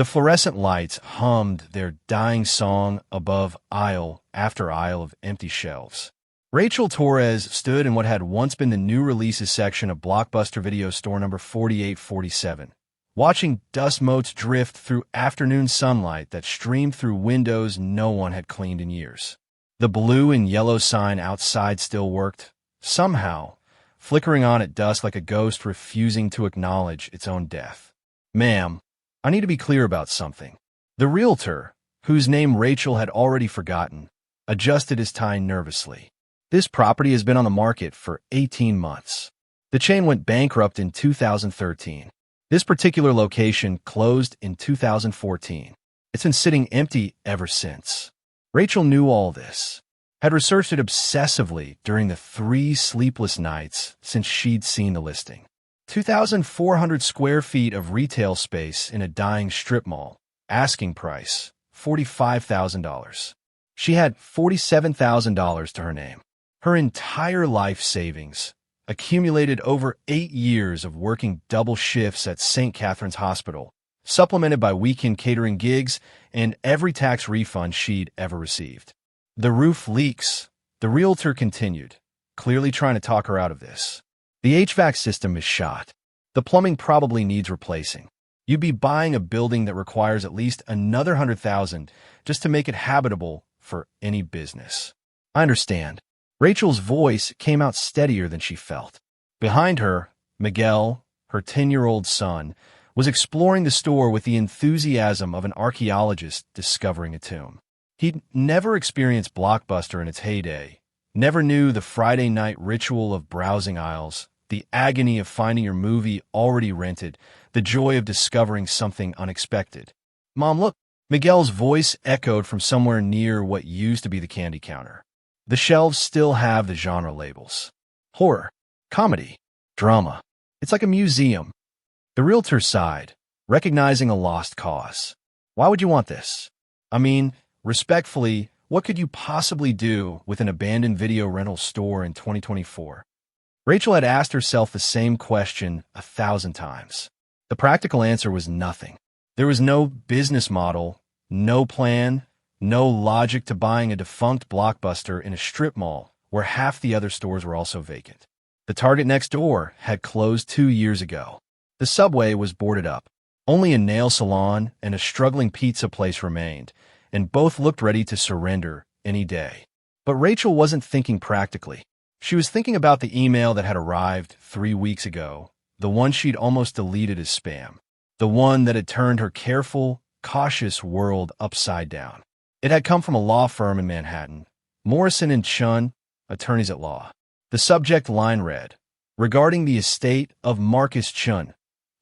The fluorescent lights hummed their dying song above aisle after aisle of empty shelves. Rachel Torres stood in what had once been the new releases section of Blockbuster Video Store number 4847, watching dust motes drift through afternoon sunlight that streamed through windows no one had cleaned in years. The blue and yellow sign outside still worked, somehow, flickering on at dusk like a ghost refusing to acknowledge its own death. "Ma'am, I need to be clear about something." The realtor, whose name Rachel had already forgotten, adjusted his tie nervously. "This property has been on the market for 18 months. The chain went bankrupt in 2013. This particular location closed in 2014. It's been sitting empty ever since." Rachel knew all this, had researched it obsessively during the 3 sleepless nights since she'd seen the listing. 2,400 square feet of retail space in a dying strip mall. Asking price, $45,000. She had $47,000 to her name. Her entire life savings, accumulated over 8 years of working double shifts at St. Catherine's Hospital, supplemented by weekend catering gigs and every tax refund she'd ever received. "The roof leaks," the realtor continued, clearly trying to talk her out of this. "The HVAC system is shot. The plumbing probably needs replacing. You'd be buying a building that requires at least another $100,000 just to make it habitable for any business." "I understand." Rachel's voice came out steadier than she felt. Behind her, Miguel, her 10-year-old son, was exploring the store with the enthusiasm of an archaeologist discovering a tomb. He'd never experienced Blockbuster in its heyday, never knew the Friday night ritual of browsing aisles, the agony of finding your movie already rented, the joy of discovering something unexpected. "Mom, look!" Miguel's voice echoed from somewhere near what used to be the candy counter. The shelves still have the genre labels. Horror, comedy, drama. It's like a museum. The realtor sighed, recognizing a lost cause. "Why would you want this? I mean, respectfully, what could you possibly do with an abandoned video rental store in 2024? Rachel had asked herself the same question 1,000 times. The practical answer was nothing. There was no business model, no plan, no logic to buying a defunct Blockbuster in a strip mall where half the other stores were also vacant. The Target next door had closed 2 years ago. The Subway was boarded up. Only a nail salon and a struggling pizza place remained, and both looked ready to surrender any day. But Rachel wasn't thinking practically. She was thinking about the email that had arrived 3 weeks ago, the one she'd almost deleted as spam, the one that had turned her careful, cautious world upside down. It had come from a law firm in Manhattan, Morrison and Chun, attorneys at law. The subject line read, "Regarding the estate of Marcus Chun,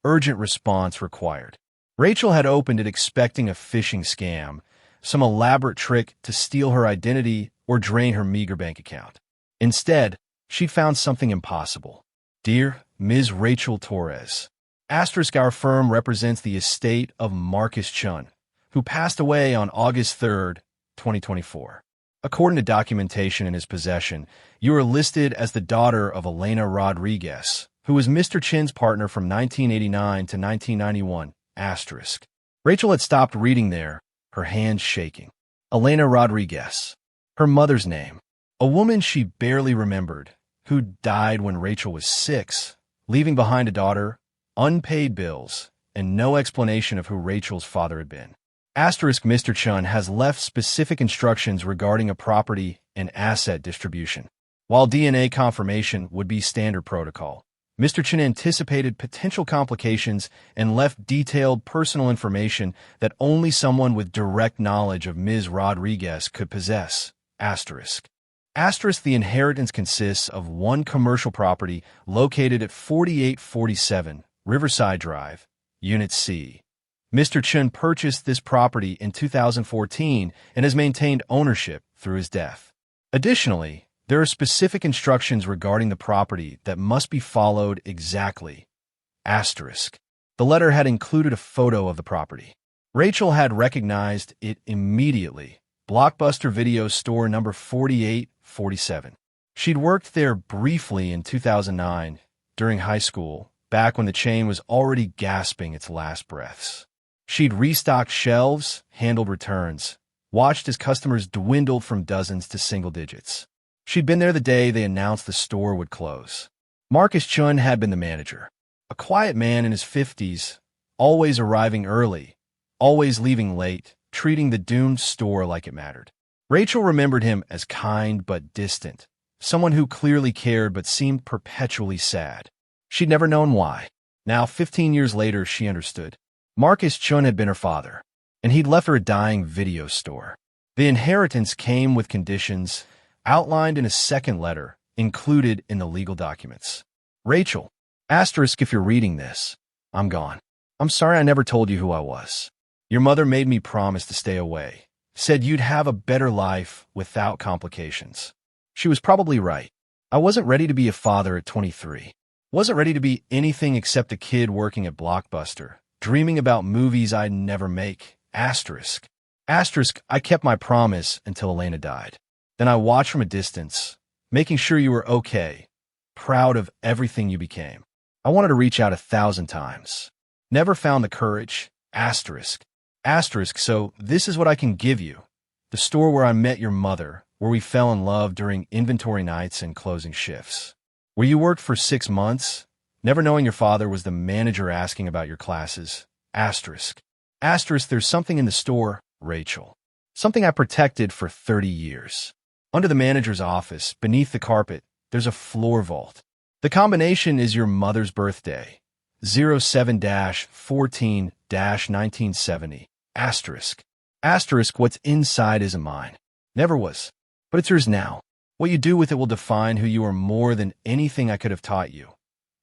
urgent response required." Rachel had opened it expecting a phishing scam, some elaborate trick to steal her identity or drain her meager bank account. Instead, she'd found something impossible. "Dear Ms. Rachel Torres, our firm represents the estate of Marcus Chun, who passed away on August 3rd, 2024. According to documentation in his possession, you are listed as the daughter of Elena Rodriguez, who was Mr. Chin's partner from 1989 to 1991, asterisk." Rachel had stopped reading there, her hands shaking. Elena Rodriguez. Her mother's name. A woman she barely remembered, who died when Rachel was 6, leaving behind a daughter, unpaid bills, and no explanation of who Rachel's father had been. Asterisk Mr. Chun has left specific instructions regarding a property and asset distribution. While DNA confirmation would be standard protocol, Mr. Chun anticipated potential complications and left detailed personal information that only someone with direct knowledge of Ms. Rodriguez could possess. Asterisk. Asterisk the inheritance consists of one commercial property located at 4847 Riverside Drive, Unit C. Mr. Chun purchased this property in 2014 and has maintained ownership through his death. Additionally, there are specific instructions regarding the property that must be followed exactly. Asterisk. The letter had included a photo of the property. Rachel had recognized it immediately. Blockbuster Video Store number 4847. She'd worked there briefly in 2009, during high school, back when the chain was already gasping its last breaths. She'd restocked shelves, handled returns, watched as customers dwindled from dozens to single digits. She'd been there the day they announced the store would close. Marcus Chun had been the manager, a quiet man in his 50s, always arriving early, always leaving late, treating the doomed store like it mattered. Rachel remembered him as kind but distant, someone who clearly cared but seemed perpetually sad. She'd never known why. Now, 15 years later, she understood. Marcus Chun had been her father, and he'd left her a dying video store. The inheritance came with conditions outlined in a second letter, included in the legal documents. Rachel, asterisk if you're reading this, I'm gone. I'm sorry I never told you who I was. Your mother made me promise to stay away, said you'd have a better life without complications. She was probably right. I wasn't ready to be a father at 23. Wasn't ready to be anything except a kid working at Blockbuster, dreaming about movies I'd never make. Asterisk. Asterisk, I kept my promise until Elena died. Then I watched from a distance, making sure you were okay, proud of everything you became. I wanted to reach out 1,000 times. Never found the courage. Asterisk. Asterisk, so this is what I can give you. The store where I met your mother, where we fell in love during inventory nights and closing shifts. Where you worked for 6 months, never knowing your father was the manager asking about your classes. Asterisk. Asterisk, there's something in the store, Rachel. Something I protected for 30 years. Under the manager's office, beneath the carpet, there's a floor vault. The combination is your mother's birthday, 07-14-1970. Asterisk. Asterisk, what's inside isn't mine. Never was. But it's yours now. What you do with it will define who you are more than anything I could have taught you.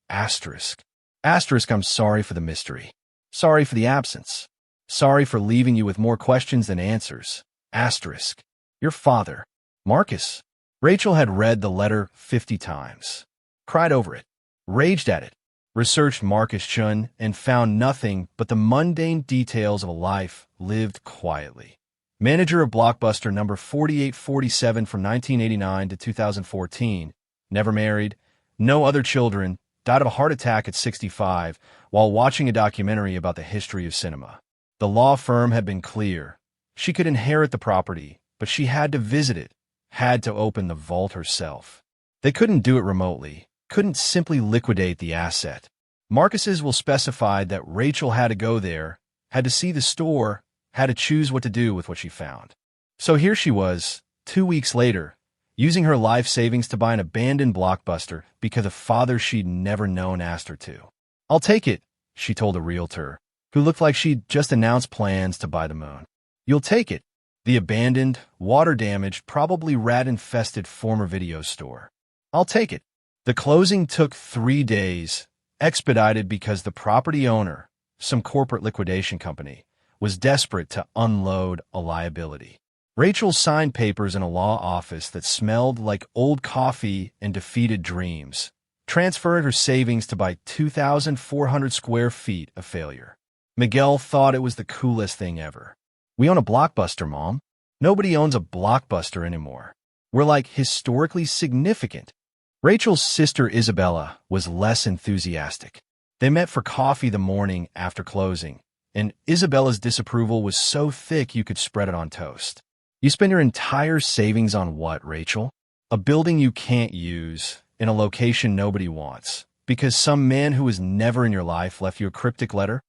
Asterisk. Asterisk, I'm sorry for the mystery. Sorry for the absence. Sorry for leaving you with more questions than answers. Asterisk. Your father, Marcus. Rachel had read the letter 50 times. Cried over it. Raged at it. Researched Marcus Chun and found nothing but the mundane details of a life lived quietly. Manager of Blockbuster number 4847 from 1989 to 2014, never married, no other children, died of a heart attack at 65 while watching a documentary about the history of cinema. The law firm had been clear. She could inherit the property, but she had to visit it, had to open the vault herself. They couldn't do it remotely, couldn't simply liquidate the asset. Marcus's will specified that Rachel had to go there, had to see the store, had to choose what to do with what she found. So here she was, 2 weeks later, using her life savings to buy an abandoned Blockbuster because a father she'd never known asked her to. I'll take it, she told a realtor, who looked like she'd just announced plans to buy the moon. You'll take it. The abandoned, water-damaged, probably rat-infested former video store. I'll take it. The closing took 3 days, expedited because the property owner, some corporate liquidation company, was desperate to unload a liability. Rachel signed papers in a law office that smelled like old coffee and defeated dreams, transferred her savings to buy 2,400 square feet of failure. Miguel thought it was the coolest thing ever. We own a Blockbuster, Mom. Nobody owns a Blockbuster anymore. We're like historically significant. Rachel's sister Isabella was less enthusiastic. They met for coffee the morning after closing, and Isabella's disapproval was so thick you could spread it on toast. You spend your entire savings on what, Rachel? A building you can't use, in a location nobody wants, because some man who was never in your life left you a cryptic letter?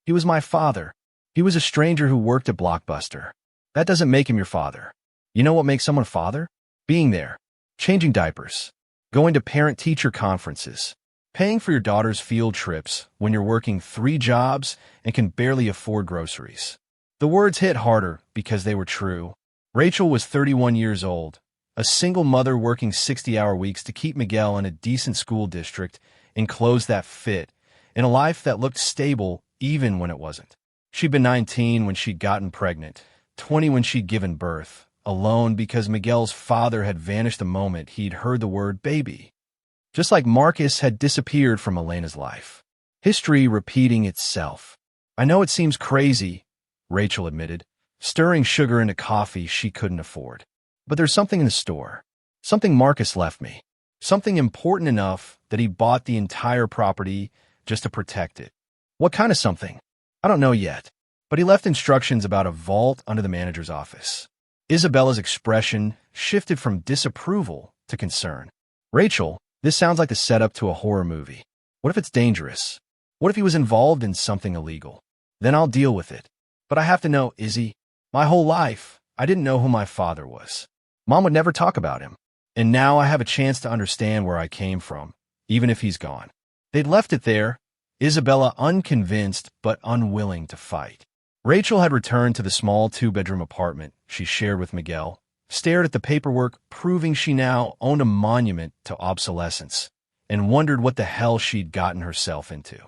He was my father. He was a stranger who worked at Blockbuster. That doesn't make him your father. You know what makes someone a father? Being there, changing diapers, going to parent-teacher conferences, paying for your daughter's field trips when you're working 3 jobs and can barely afford groceries. The words hit harder because they were true. Rachel was 31 years old, a single mother working 60-hour weeks to keep Miguel in a decent school district and clothes that fit, in a life that looked stable even when it wasn't. She'd been 19 when she'd gotten pregnant, 20 when she'd given birth, alone because Miguel's father had vanished the moment he'd heard the word baby. Just like Marcus had disappeared from Elena's life. History repeating itself. I know it seems crazy, Rachel admitted, stirring sugar into coffee she couldn't afford. But there's something in the store. Something Marcus left me. Something important enough that he bought the entire property just to protect it. What kind of something? I don't know yet. But but he left instructions about a vault under the manager's office. Isabella's expression shifted from disapproval to concern. Rachel, this sounds like the setup to a horror movie. What if it's dangerous? What if he was involved in something illegal? Then I'll deal with it. But I have to know, Izzy. My whole life, I didn't know who my father was. Mom would never talk about him. And now I have a chance to understand where I came from, even if he's gone. They'd left it there, Isabella unconvinced but unwilling to fight. Rachel had returned to the small two-bedroom apartment she shared with Miguel, stared at the paperwork proving she now owned a monument to obsolescence, and wondered what the hell she'd gotten herself into.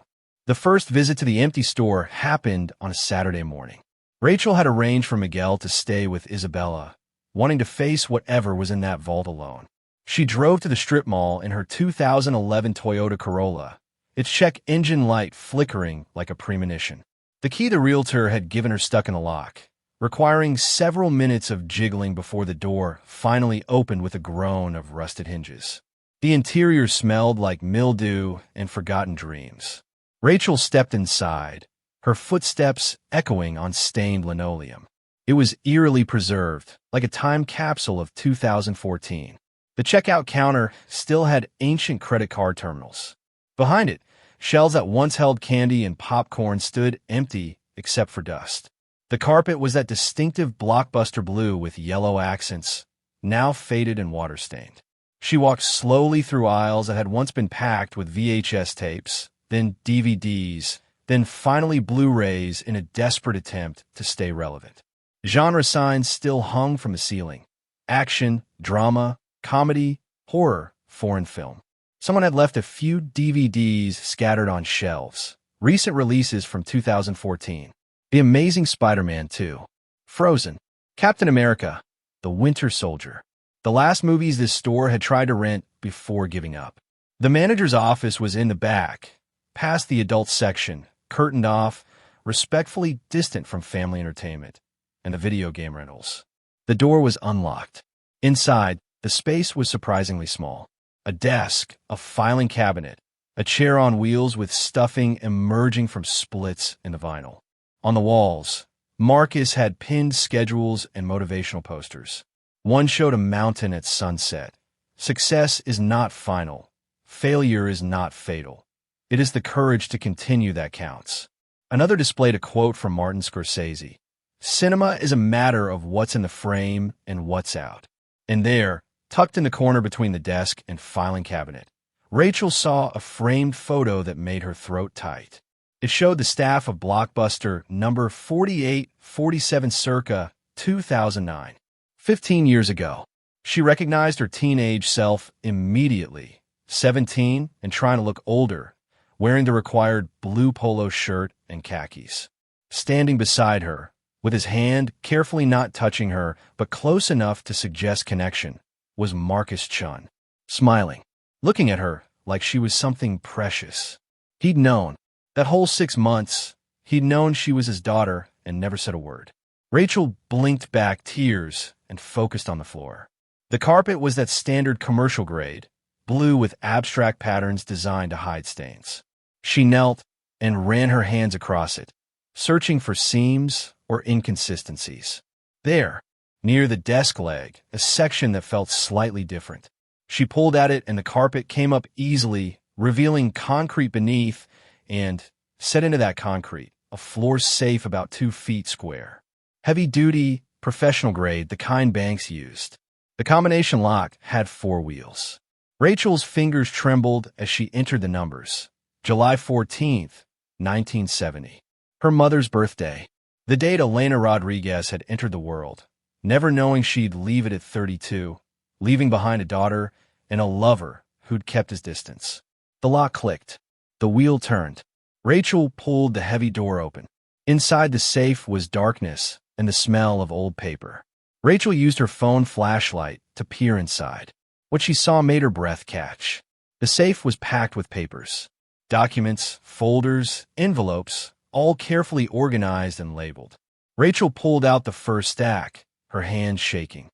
The first visit to the empty store happened on a Saturday morning. Rachel had arranged for Miguel to stay with Isabella, wanting to face whatever was in that vault alone. She drove to the strip mall in her 2011 Toyota Corolla, its check engine light flickering like a premonition. The key the realtor had given her stuck in the lock, requiring several minutes of jiggling before the door finally opened with a groan of rusted hinges. The interior smelled like mildew and forgotten dreams. Rachel stepped inside, her footsteps echoing on stained linoleum. It was eerily preserved, like a time capsule of 2014. The checkout counter still had ancient credit card terminals. Behind it, shelves that once held candy and popcorn stood empty except for dust. The carpet was that distinctive Blockbuster blue with yellow accents, now faded and water-stained. She walked slowly through aisles that had once been packed with VHS tapes, then DVDs, then finally Blu-rays in a desperate attempt to stay relevant. Genre signs still hung from the ceiling. Action, drama, comedy, horror, foreign film. Someone had left a few DVDs scattered on shelves. Recent releases from 2014. The Amazing Spider-Man 2. Frozen. Captain America. The Winter Soldier. The last movies this store had tried to rent before giving up. The manager's office was in the back, past the adult section, curtained off, respectfully distant from family entertainment and the video game rentals. The door was unlocked. Inside, the space was surprisingly small. A desk, a filing cabinet, a chair on wheels with stuffing emerging from splits in the vinyl. On the walls, Marcus had pinned schedules and motivational posters. One showed a mountain at sunset. Success is not final. Failure is not fatal. It is the courage to continue that counts. Another displayed a quote from Martin Scorsese. Cinema is a matter of what's in the frame and what's out. And there, tucked in the corner between the desk and filing cabinet, Rachel saw a framed photo that made her throat tight. It showed the staff of Blockbuster number 4847 circa 2009. 15 years ago. She recognized her teenage self immediately, 17 and trying to look older, wearing the required blue polo shirt and khakis. Standing beside her, with his hand carefully not touching her but close enough to suggest connection, was Marcus Chun, smiling, looking at her like she was something precious. He'd known. That whole 6 months, he'd known she was his daughter and never said a word. Rachel blinked back tears and focused on the floor. The carpet was that standard commercial grade, blue with abstract patterns designed to hide stains. She knelt and ran her hands across it, searching for seams or inconsistencies. There, near the desk leg, a section that felt slightly different. She pulled at it and the carpet came up easily, revealing concrete beneath and, set into that concrete, a floor safe about 2 feet square. Heavy-duty, professional grade, the kind banks used. The combination lock had 4 wheels. Rachel's fingers trembled as she entered the numbers. July 14th, 1970. Her mother's birthday. The date Elena Rodriguez had entered the world, never knowing she'd leave it at 32, leaving behind a daughter and a lover who'd kept his distance. The lock clicked. The wheel turned. Rachel pulled the heavy door open. Inside the safe was darkness and the smell of old paper. Rachel used her phone flashlight to peer inside. What she saw made her breath catch. The safe was packed with papers. Documents, folders, envelopes, all carefully organized and labeled. Rachel pulled out the first stack, her hands shaking.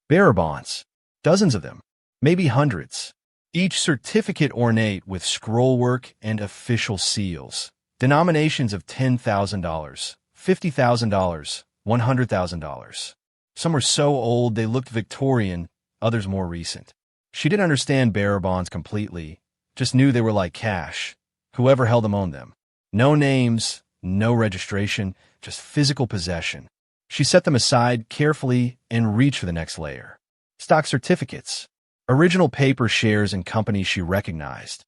Bearer bonds. Dozens of them. Maybe hundreds. Each certificate ornate with scrollwork and official seals. Denominations of $10,000, $50,000, $100,000. Some were so old they looked Victorian, others more recent. She didn't understand bearer bonds completely, just knew they were like cash. Whoever held them owned them. No names, no registration, just physical possession. She set them aside carefully and reached for the next layer. Stock certificates. Original paper shares in companies she recognized.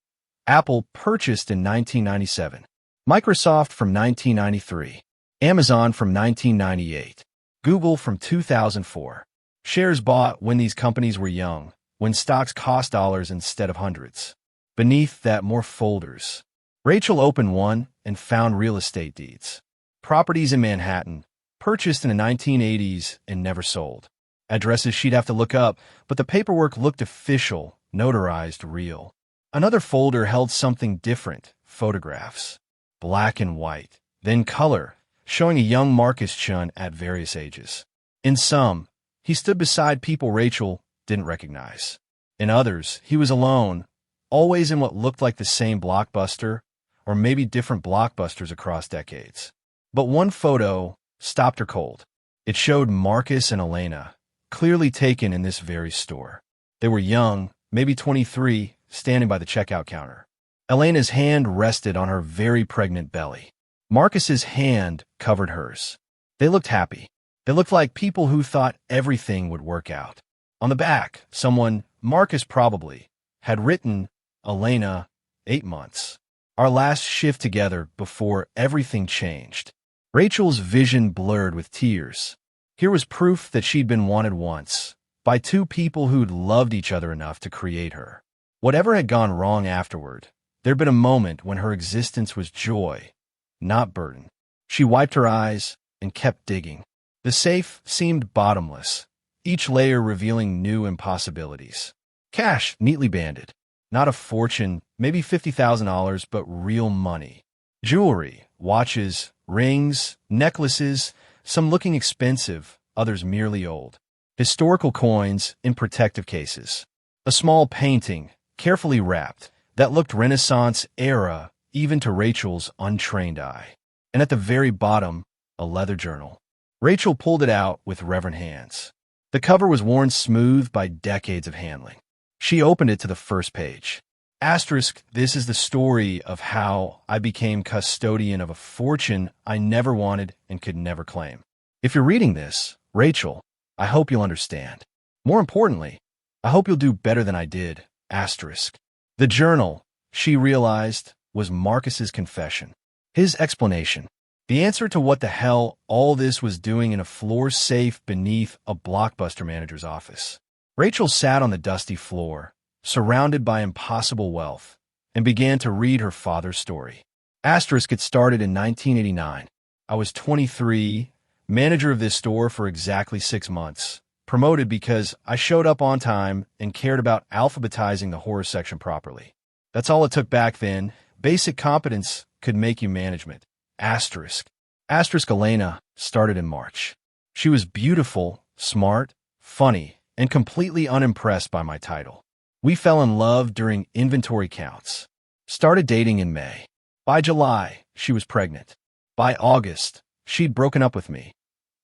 Apple purchased in 1997. Microsoft from 1993. Amazon from 1998. Google from 2004. Shares bought when these companies were young, when stocks cost dollars instead of hundreds. Beneath that, more folders. Rachel opened one and found real estate deeds. Properties in Manhattan, purchased in the 1980s and never sold. Addresses she'd have to look up, but the paperwork looked official, notarized, real. Another folder held something different, photographs. Black and white, then color, showing a young Marcus Chun at various ages. In some, he stood beside people Rachel didn't recognize. In others, he was alone, always in what looked like the same Blockbuster, or maybe different Blockbusters across decades. But one photo stopped her cold. It showed Marcus and Elena, clearly taken in this very store. They were young, maybe 23, standing by the checkout counter. Elena's hand rested on her very pregnant belly. Marcus's hand covered hers. They looked happy. They looked like people who thought everything would work out. On the back, someone, Marcus probably, had written, Elena, 8 months. Our last shift together before everything changed. Rachel's vision blurred with tears. Here was proof that she'd been wanted once, by two people who'd loved each other enough to create her. Whatever had gone wrong afterward, there'd been a moment when her existence was joy, not burden. She wiped her eyes and kept digging. The safe seemed bottomless, each layer revealing new impossibilities. Cash neatly banded. Not a fortune, maybe $50,000, but real money. Jewelry, watches, rings, necklaces, some looking expensive, others merely old. Historical coins in protective cases. A small painting, carefully wrapped, that looked Renaissance era even to Rachel's untrained eye. And at the very bottom, a leather journal. Rachel pulled it out with reverent hands. The cover was worn smooth by decades of handling. She opened it to the first page. Asterisk, this is the story of how I became custodian of a fortune I never wanted and could never claim. If you're reading this, Rachel, I hope you'll understand. More importantly, I hope you'll do better than I did. Asterisk. The journal, she realized, was Marcus's confession. His explanation. The answer to what the hell all this was doing in a floor safe beneath a Blockbuster manager's office. Rachel sat on the dusty floor, surrounded by impossible wealth, and began to read her father's story. Asterisk, it started in 1989. I was 23, manager of this store for exactly 6 months, promoted because I showed up on time and cared about alphabetizing the horror section properly. That's all it took back then. Basic competence could make you management. Asterisk. Asterisk Elena started in March. She was beautiful, smart, funny, and completely unimpressed by my title. We fell in love during inventory counts. Started dating in May. By July, she was pregnant. By August, she'd broken up with me.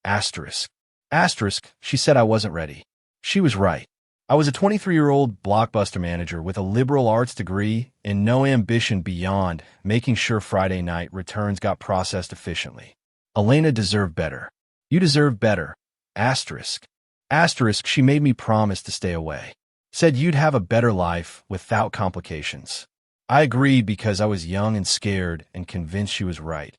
Asterisk. Asterisk, she said I wasn't ready. She was right. I was a 23-year-old Blockbuster manager with a liberal arts degree and no ambition beyond making sure Friday night returns got processed efficiently. Elena deserved better. You deserve better. Asterisk. Asterisk, she made me promise to stay away. Said you'd have a better life without complications. I agreed because I was young and scared and convinced she was right.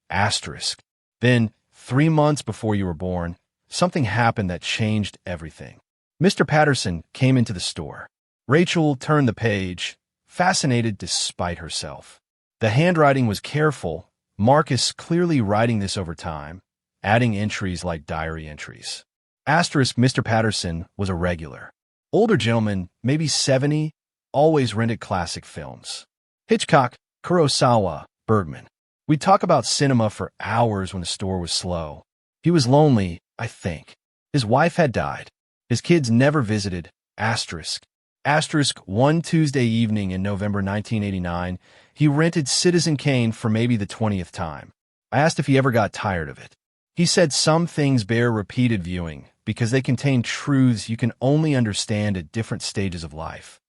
Asterisk. Then, 3 months before you were born, something happened that changed everything. Mr. Patterson came into the store. Rachel turned the page, fascinated despite herself. The handwriting was careful, Marcus clearly writing this over time, adding entries like diary entries. Asterisk, Mr. Patterson was a regular. Older gentleman, maybe 70, always rented classic films. Hitchcock, Kurosawa, Bergman. We'd talk about cinema for hours when the store was slow. He was lonely, I think. His wife had died. His kids never visited. Asterisk. Asterisk, one Tuesday evening in November 1989, he rented Citizen Kane for maybe the 20th time. I asked if he ever got tired of it. He said some things bear repeated viewing because they contain truths you can only understand at different stages of life.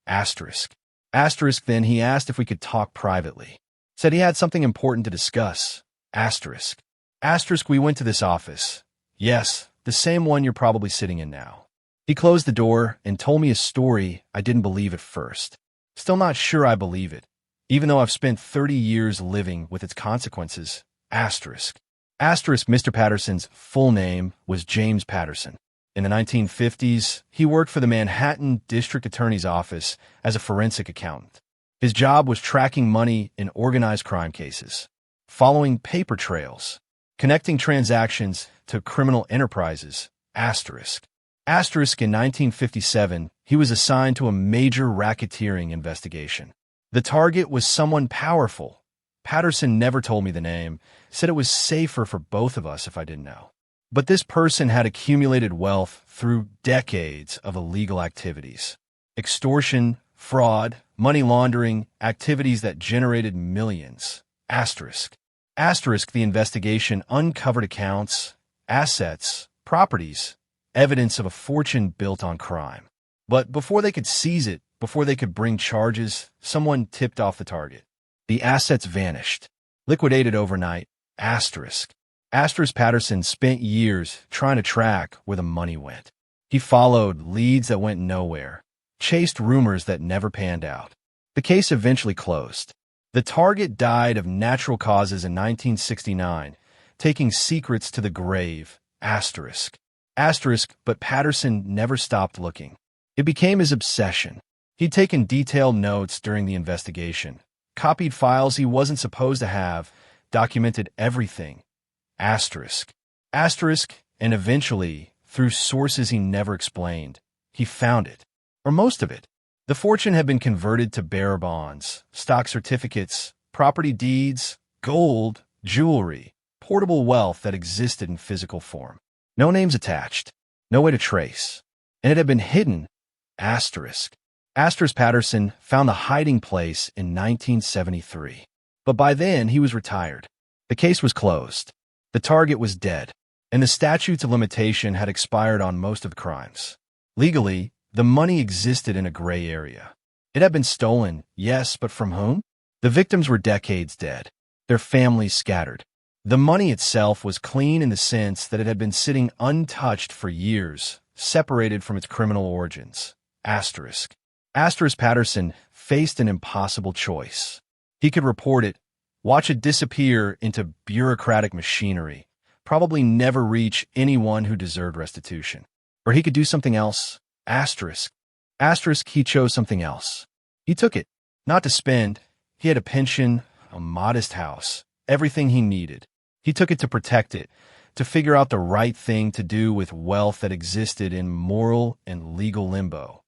Asterisk. Asterisk, then he asked if we could talk privately. Said he had something important to discuss. Asterisk. Asterisk, we went to this office. Yes, the same one you're probably sitting in now. He closed the door and told me a story I didn't believe at first. Still not sure I believe it, even though I've spent 30 years living with its consequences. Asterisk. Asterisk, Mr. Patterson's full name was James Patterson. In the 1950s, he worked for the Manhattan District Attorney's Office as a forensic accountant. His job was tracking money in organized crime cases, following paper trails, connecting transactions to criminal enterprises. Asterisk. Asterisk, in 1957, he was assigned to a major racketeering investigation. The target was someone powerful. Patterson never told me the name, said it was safer for both of us if I didn't know. But this person had accumulated wealth through decades of illegal activities. Extortion, fraud, money laundering, activities that generated millions. Asterisk. Asterisk, the investigation uncovered accounts, assets, properties, evidence of a fortune built on crime. But before they could seize it, before they could bring charges, someone tipped off the target. The assets vanished, liquidated overnight. Asterisk. Asterisk, Patterson spent years trying to track where the money went. He followed leads that went nowhere, chased rumors that never panned out. The case eventually closed. The target died of natural causes in 1969, taking secrets to the grave. Asterisk. Asterisk, but Patterson never stopped looking. It became his obsession. He'd taken detailed notes during the investigation, copied files he wasn't supposed to have, documented everything. Asterisk. Asterisk, and eventually, through sources he never explained, he found it, or most of it. The fortune had been converted to bearer bonds, stock certificates, property deeds, gold, jewelry, portable wealth that existed in physical form. No names attached, no way to trace, and it had been hidden. Asterisk. Asterisk, Patterson found the hiding place in 1973. But by then, he was retired. The case was closed. The target was dead, and the statutes of limitation had expired on most of the crimes. Legally, the money existed in a gray area. It had been stolen, yes, but from whom? The victims were decades dead, their families scattered. The money itself was clean in the sense that it had been sitting untouched for years, separated from its criminal origins. Asterisk. Asterisk, Patterson faced an impossible choice. He could report it, watch it disappear into bureaucratic machinery, probably never reach anyone who deserved restitution. Or he could do something else. Asterisk. Asterisk, he chose something else. He took it, not to spend. He had a pension, a modest house, everything he needed. He took it to protect it, to figure out the right thing to do with wealth that existed in moral and legal limbo.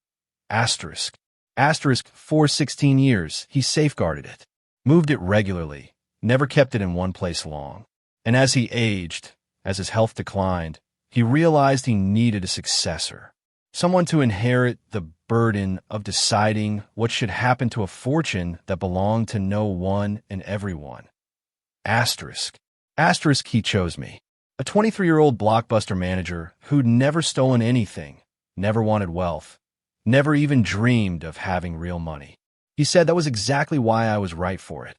Asterisk. Asterisk, for 16 years, he safeguarded it, moved it regularly, never kept it in one place long. And as he aged, as his health declined, he realized he needed a successor, someone to inherit the burden of deciding what should happen to a fortune that belonged to no one and everyone. Asterisk. Asterisk, he chose me, a 23-year-old Blockbuster manager who'd never stolen anything, never wanted wealth, never even dreamed of having real money. He said that was exactly why I was right for it.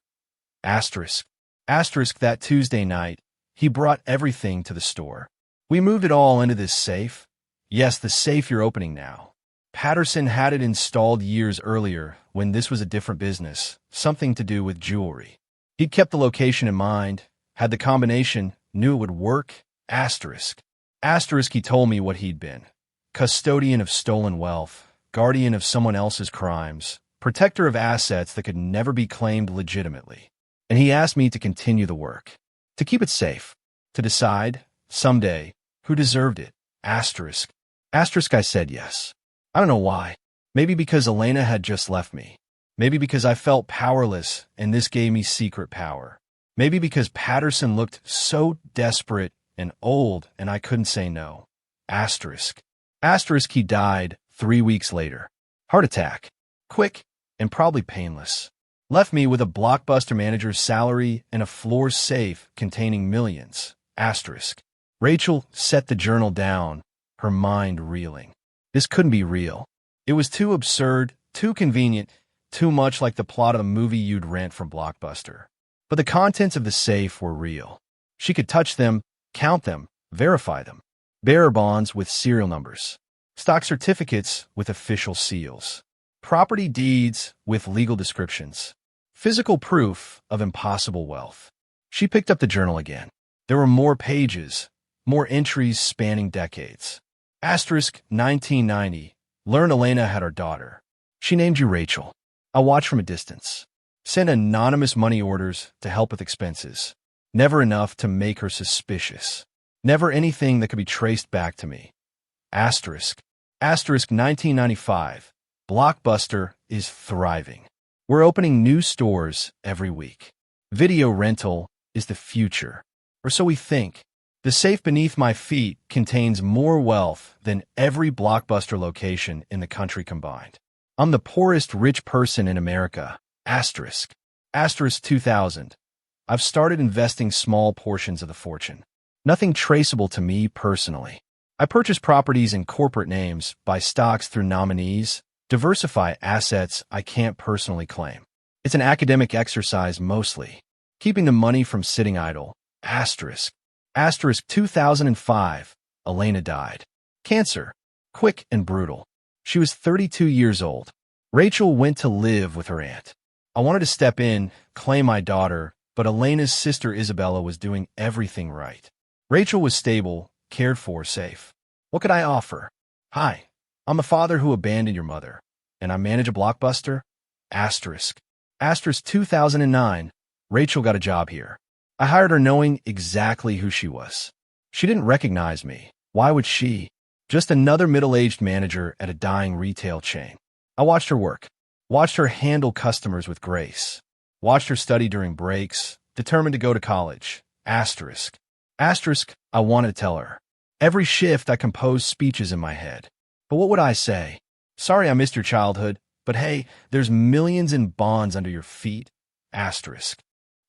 Asterisk. Asterisk, that Tuesday night, he brought everything to the store. We moved it all into this safe. Yes, the safe you're opening now. Patterson had it installed years earlier when this was a different business, something to do with jewelry. He'd kept the location in mind, had the combination, knew it would work. Asterisk. Asterisk, he told me what he'd been. Custodian of stolen wealth, guardian of someone else's crimes, protector of assets that could never be claimed legitimately. And he asked me to continue the work, to keep it safe, to decide, someday, who deserved it. Asterisk. Asterisk, I said yes. I don't know why. Maybe because Elena had just left me. Maybe because I felt powerless and this gave me secret power. Maybe because Patterson looked so desperate and old and I couldn't say no. Asterisk. Asterisk, he died 3 weeks later. Heart attack. Quick and probably painless. Left me with a Blockbuster manager's salary and a floor safe containing millions. Asterisk. Rachel set the journal down, her mind reeling. This couldn't be real. It was too absurd, too convenient, too much like the plot of a movie you'd rent from Blockbuster. But the contents of the safe were real. She could touch them, count them, verify them. Bearer bonds with serial numbers. Stock certificates with official seals. Property deeds with legal descriptions. Physical proof of impossible wealth. She picked up the journal again. There were more pages, more entries spanning decades. Asterisk 1990. Learn Elena had our daughter. She named you Rachel. I watched from a distance. Sent anonymous money orders to help with expenses. Never enough to make her suspicious. Never anything that could be traced back to me. Asterisk. Asterisk 1995. Blockbuster is thriving. We're opening new stores every week. Video rental is the future. Or so we think. The safe beneath my feet contains more wealth than every Blockbuster location in the country combined. I'm the poorest rich person in America. Asterisk. Asterisk 2000. I've started investing small portions of the fortune. Nothing traceable to me personally. I purchase properties in corporate names, buy stocks through nominees, diversify assets I can't personally claim. It's an academic exercise mostly. Keeping the money from sitting idle. Asterisk. Asterisk 2005. Elena died. Cancer. Quick and brutal. She was 32 years old. Rachel went to live with her aunt. I wanted to step in, claim my daughter, but Elena's sister Isabella was doing everything right. Rachel was stable, cared for, safe. What could I offer? Hi, I'm a father who abandoned your mother, and I manage a Blockbuster. Asterisk. Asterisk 2009. Rachel got a job here. I hired her knowing exactly who she was. She didn't recognize me. Why would she? Just another middle-aged manager at a dying retail chain. I watched her work. Watched her handle customers with grace. Watched her study during breaks, determined to go to college. Asterisk. Asterisk, I wanted to tell her. Every shift I composed speeches in my head. But what would I say? Sorry I missed your childhood, but hey, there's millions in bonds under your feet. Asterisk.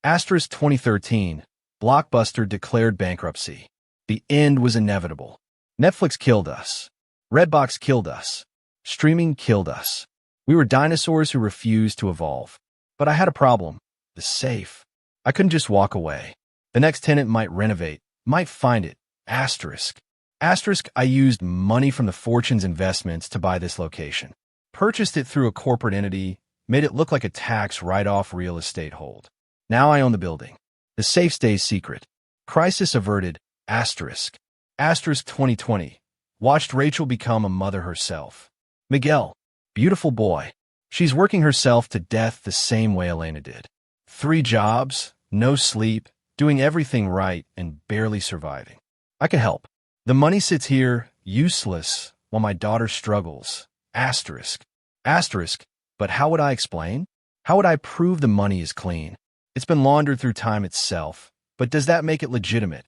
Asterisk 2013. Blockbuster declared bankruptcy. The end was inevitable. Netflix killed us. Redbox killed us. Streaming killed us. We were dinosaurs who refused to evolve. But I had a problem. The safe. I couldn't just walk away. The next tenant might renovate, might find it. Asterisk. Asterisk, I used money from the fortune's investments to buy this location. Purchased it through a corporate entity, made it look like a tax write-off real estate hold. Now I own the building. The safe stays secret. Crisis averted. Asterisk. Asterisk 2020. Watched Rachel become a mother herself. Miguel. Beautiful boy. She's working herself to death the same way Elena did. 3 jobs, no sleep, doing everything right, and barely surviving. I can help. The money sits here, useless, while my daughter struggles. Asterisk. Asterisk. But how would I explain? How would I prove the money is clean? It's been laundered through time itself, but does that make it legitimate?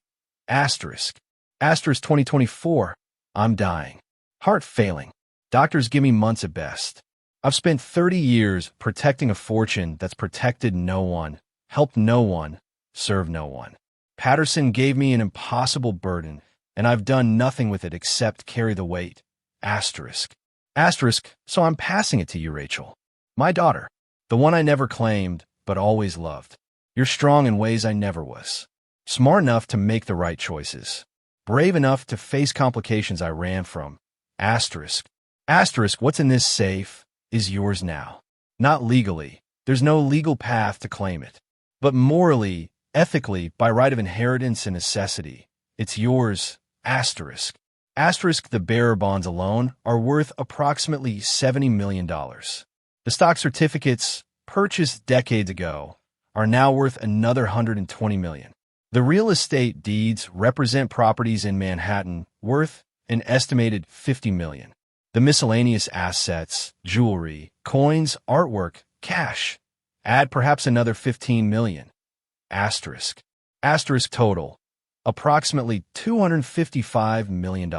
Asterisk. Asterisk 2024. I'm dying. Heart failing. Doctors give me months at best. I've spent 30 years protecting a fortune that's protected no one, helped no one, served no one. Patterson gave me an impossible burden, and I've done nothing with it except carry the weight. Asterisk. Asterisk, so I'm passing it to you, Rachel. My daughter. The one I never claimed, but always loved. You're strong in ways I never was. Smart enough to make the right choices. Brave enough to face complications I ran from. Asterisk. Asterisk, what's in this safe is yours now. Not legally. There's no legal path to claim it. But morally, ethically, by right of inheritance and necessity, it's yours. Asterisk. Asterisk, the bearer bonds alone are worth approximately $70 million. The stock certificates, purchased decades ago, are now worth another $120 million. The real estate deeds represent properties in Manhattan worth an estimated $50 million. The miscellaneous assets, jewelry, coins, artwork, cash, add perhaps another $15 million. Asterisk. Asterisk total, approximately $255 million.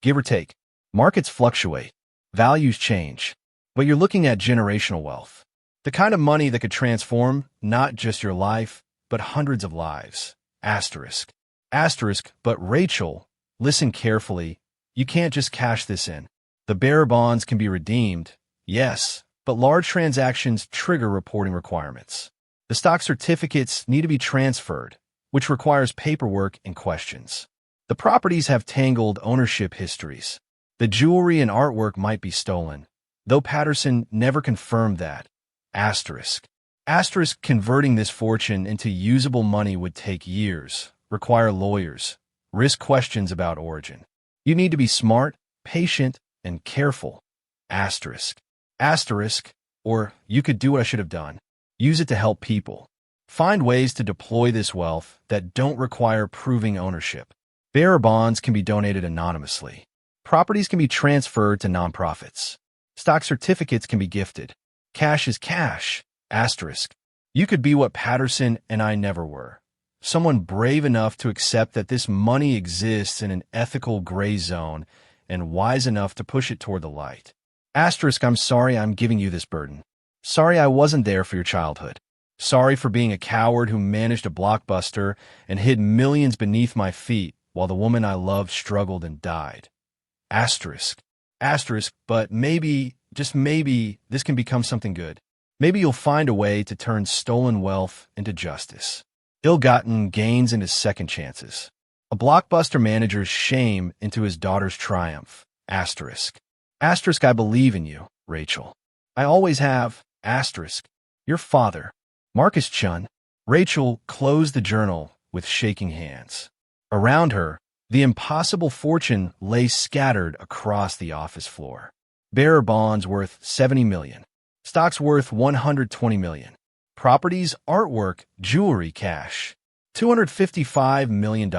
Give or take. Markets fluctuate. Values change. But you're looking at generational wealth. The kind of money that could transform not just your life, but hundreds of lives. Asterisk. Asterisk, but Rachel, listen carefully. You can't just cash this in. The bearer bonds can be redeemed, yes, but large transactions trigger reporting requirements. The stock certificates need to be transferred, which requires paperwork and questions. The properties have tangled ownership histories. The jewelry and artwork might be stolen, though Patterson never confirmed that. Asterisk. Asterisk, converting this fortune into usable money would take years, require lawyers, risk questions about origin. You need to be smart, patient, and careful. Asterisk. Asterisk, or you could do what I should have done. Use it to help people. Find ways to deploy this wealth that don't require proving ownership. Bearer bonds can be donated anonymously. Properties can be transferred to nonprofits. Stock certificates can be gifted. Cash is cash. Asterisk. You could be what Patterson and I never were. Someone brave enough to accept that this money exists in an ethical gray zone and wise enough to push it toward the light. Asterisk, I'm sorry I'm giving you this burden. Sorry I wasn't there for your childhood. Sorry for being a coward who managed a Blockbuster and hid millions beneath my feet while the woman I loved struggled and died. Asterisk. Asterisk, but maybe, just maybe, this can become something good. Maybe you'll find a way to turn stolen wealth into justice. Ill-gotten gains into second chances. A Blockbuster manager's shame into his daughter's triumph. Asterisk. Asterisk, I believe in you, Rachel. I always have. Asterisk. Your father, Marcus Chun. Rachel closed the journal with shaking hands. Around her, the impossible fortune lay scattered across the office floor. Bearer bonds worth $70 million. Stocks worth $120 million. Properties, artwork, jewelry, cash. $255 million.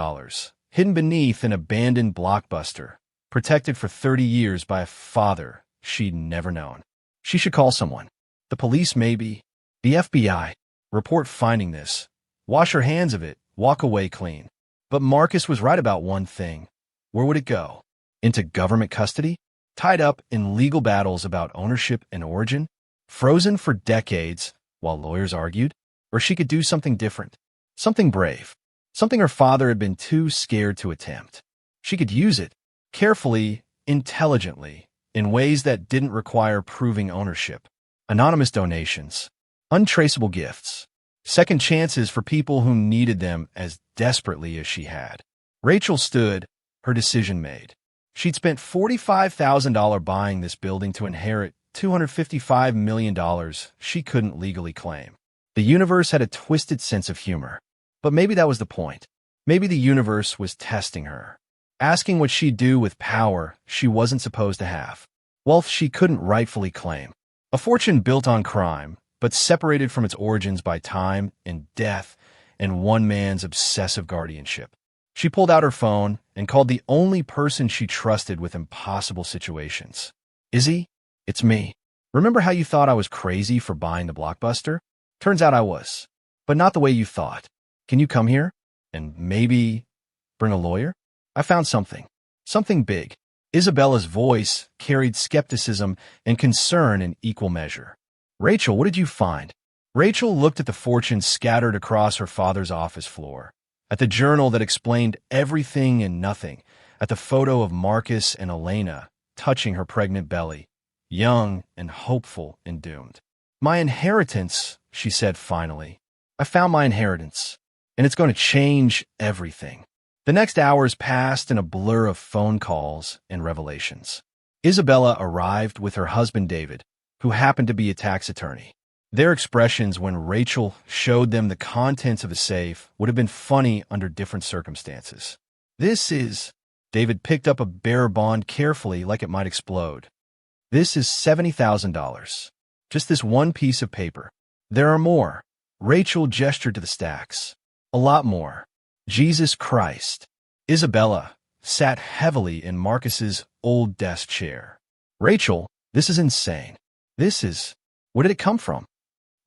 Hidden beneath an abandoned Blockbuster. Protected for 30 years by a father she'd never known. She should call someone. The police, maybe. The FBI. Report finding this. Wash her hands of it. Walk away clean. But Marcus was right about one thing. Where would it go? Into government custody? Tied up in legal battles about ownership and origin? Frozen for decades while lawyers argued? Or she could do something different. Something brave. Something her father had been too scared to attempt. She could use it, carefully, intelligently, in ways that didn't require proving ownership. Anonymous donations. Untraceable gifts. Second chances for people who needed them as desperately as she had. Rachel stood, her decision made. She'd spent $45,000 buying this building to inherit $255 million she couldn't legally claim. The universe had a twisted sense of humor. But maybe that was the point. Maybe the universe was testing her, asking what she'd do with power she wasn't supposed to have, wealth she couldn't rightfully claim. A fortune built on crime, but separated from its origins by time and death and one man's obsessive guardianship. She pulled out her phone and called the only person she trusted with impossible situations. Izzy, it's me. Remember how you thought I was crazy for buying the Blockbuster? Turns out I was, but not the way you thought. Can you come here and maybe bring a lawyer? I found something. Something big. Isabella's voice carried skepticism and concern in equal measure. Rachel, what did you find? Rachel looked at the fortune scattered across her father's office floor, at the journal that explained everything and nothing, at the photo of Marcus and Elena touching her pregnant belly, young and hopeful and doomed. My inheritance, she said finally. I found my inheritance, and it's going to change everything. The next hours passed in a blur of phone calls and revelations. Isabella arrived with her husband David, who happened to be a tax attorney. Their expressions when Rachel showed them the contents of the safe would have been funny under different circumstances. This is... David picked up a bearer bond carefully like it might explode. This is $70,000. Just this one piece of paper. There are more. Rachel gestured to the stacks. A lot more. Jesus Christ. Isabella sat heavily in Marcus's old desk chair. Rachel, this is insane. Where did it come from?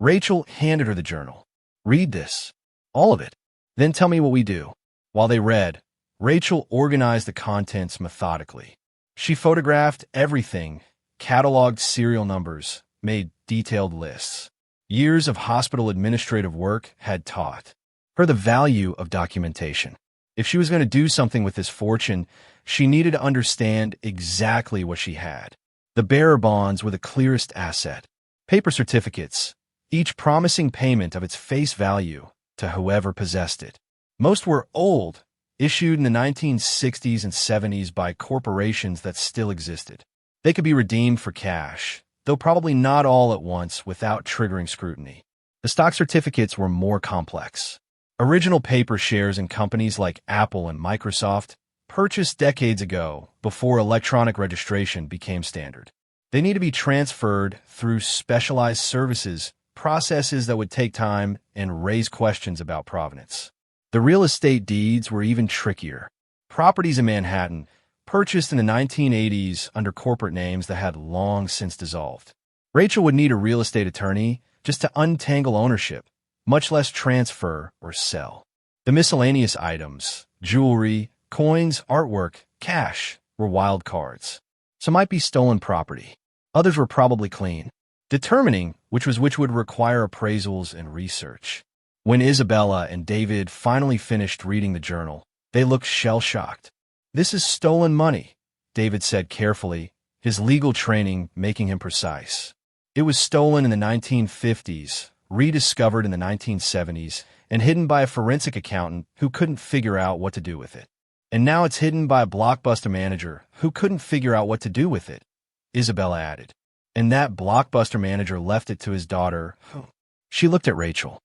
Rachel handed her the journal. Read this. All of it. Then tell me what we do. While they read, Rachel organized the contents methodically. She photographed everything, cataloged serial numbers, made detailed lists. Years of hospital administrative work had taught her the value of documentation. If she was going to do something with this fortune, she needed to understand exactly what she had. The bearer bonds were the clearest asset. Paper certificates, each promising payment of its face value to whoever possessed it. Most were old, issued in the 1960s and 70s by corporations that still existed. They could be redeemed for cash, though probably not all at once without triggering scrutiny. The stock certificates were more complex. Original paper shares in companies like Apple and Microsoft, purchased decades ago before electronic registration became standard. They need to be transferred through specialized services, processes that would take time and raise questions about provenance. The real estate deeds were even trickier. Properties in Manhattan, purchased in the 1980s under corporate names that had long since dissolved. Rachel would need a real estate attorney just to untangle ownership, much less transfer or sell. The miscellaneous items, jewelry, coins, artwork, cash, were wild cards. Some might be stolen property. Others were probably clean. Determining which would require appraisals and research. When Isabella and David finally finished reading the journal, they looked shell-shocked. "This is stolen money," David said carefully, his legal training making him precise. "It was stolen in the 1950s, rediscovered in the 1970s, and hidden by a forensic accountant who couldn't figure out what to do with it. And now it's hidden by a Blockbuster manager who couldn't figure out what to do with it," Isabella added. "And that Blockbuster manager left it to his daughter." She looked at Rachel.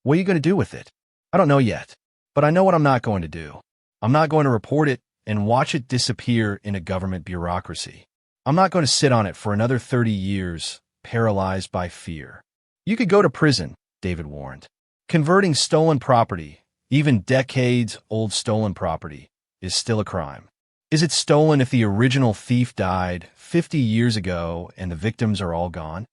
"What are you going to do with it?" "I don't know yet, but I know what I'm not going to do. I'm not going to report it and watch it disappear in a government bureaucracy. I'm not going to sit on it for another 30 years, paralyzed by fear." "You could go to prison," David warned. "Converting stolen property, even decades-old stolen property, is still a crime. Is it stolen if the original thief died 50 years ago and the victims are all gone?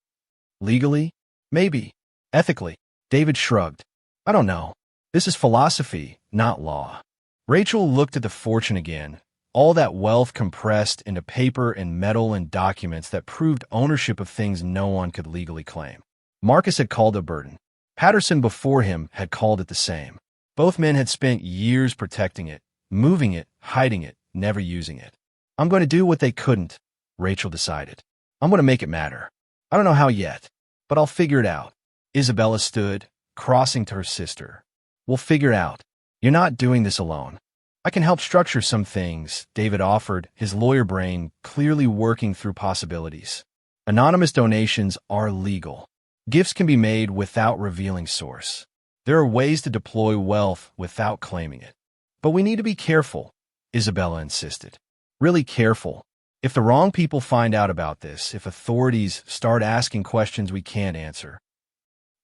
Legally? Maybe. Ethically?" David shrugged. "I don't know. This is philosophy, not law." Rachel looked at the fortune again, all that wealth compressed into paper and metal and documents that proved ownership of things no one could legally claim. Marcus had called it a burden. Patterson before him had called it the same. Both men had spent years protecting it, moving it, hiding it, never using it. "I'm going to do what they couldn't," Rachel decided. "I'm going to make it matter. I don't know how yet, but I'll figure it out." Isabella stood, crossing to her sister. "We'll figure it out. You're not doing this alone. I can help structure some things," David offered, his lawyer brain clearly working through possibilities. Anonymous donations are legal. Gifts can be made without revealing source. There are ways to deploy wealth without claiming it. "But we need to be careful," Isabella insisted. "Really careful. If the wrong people find out about this, if authorities start asking questions we can't answer,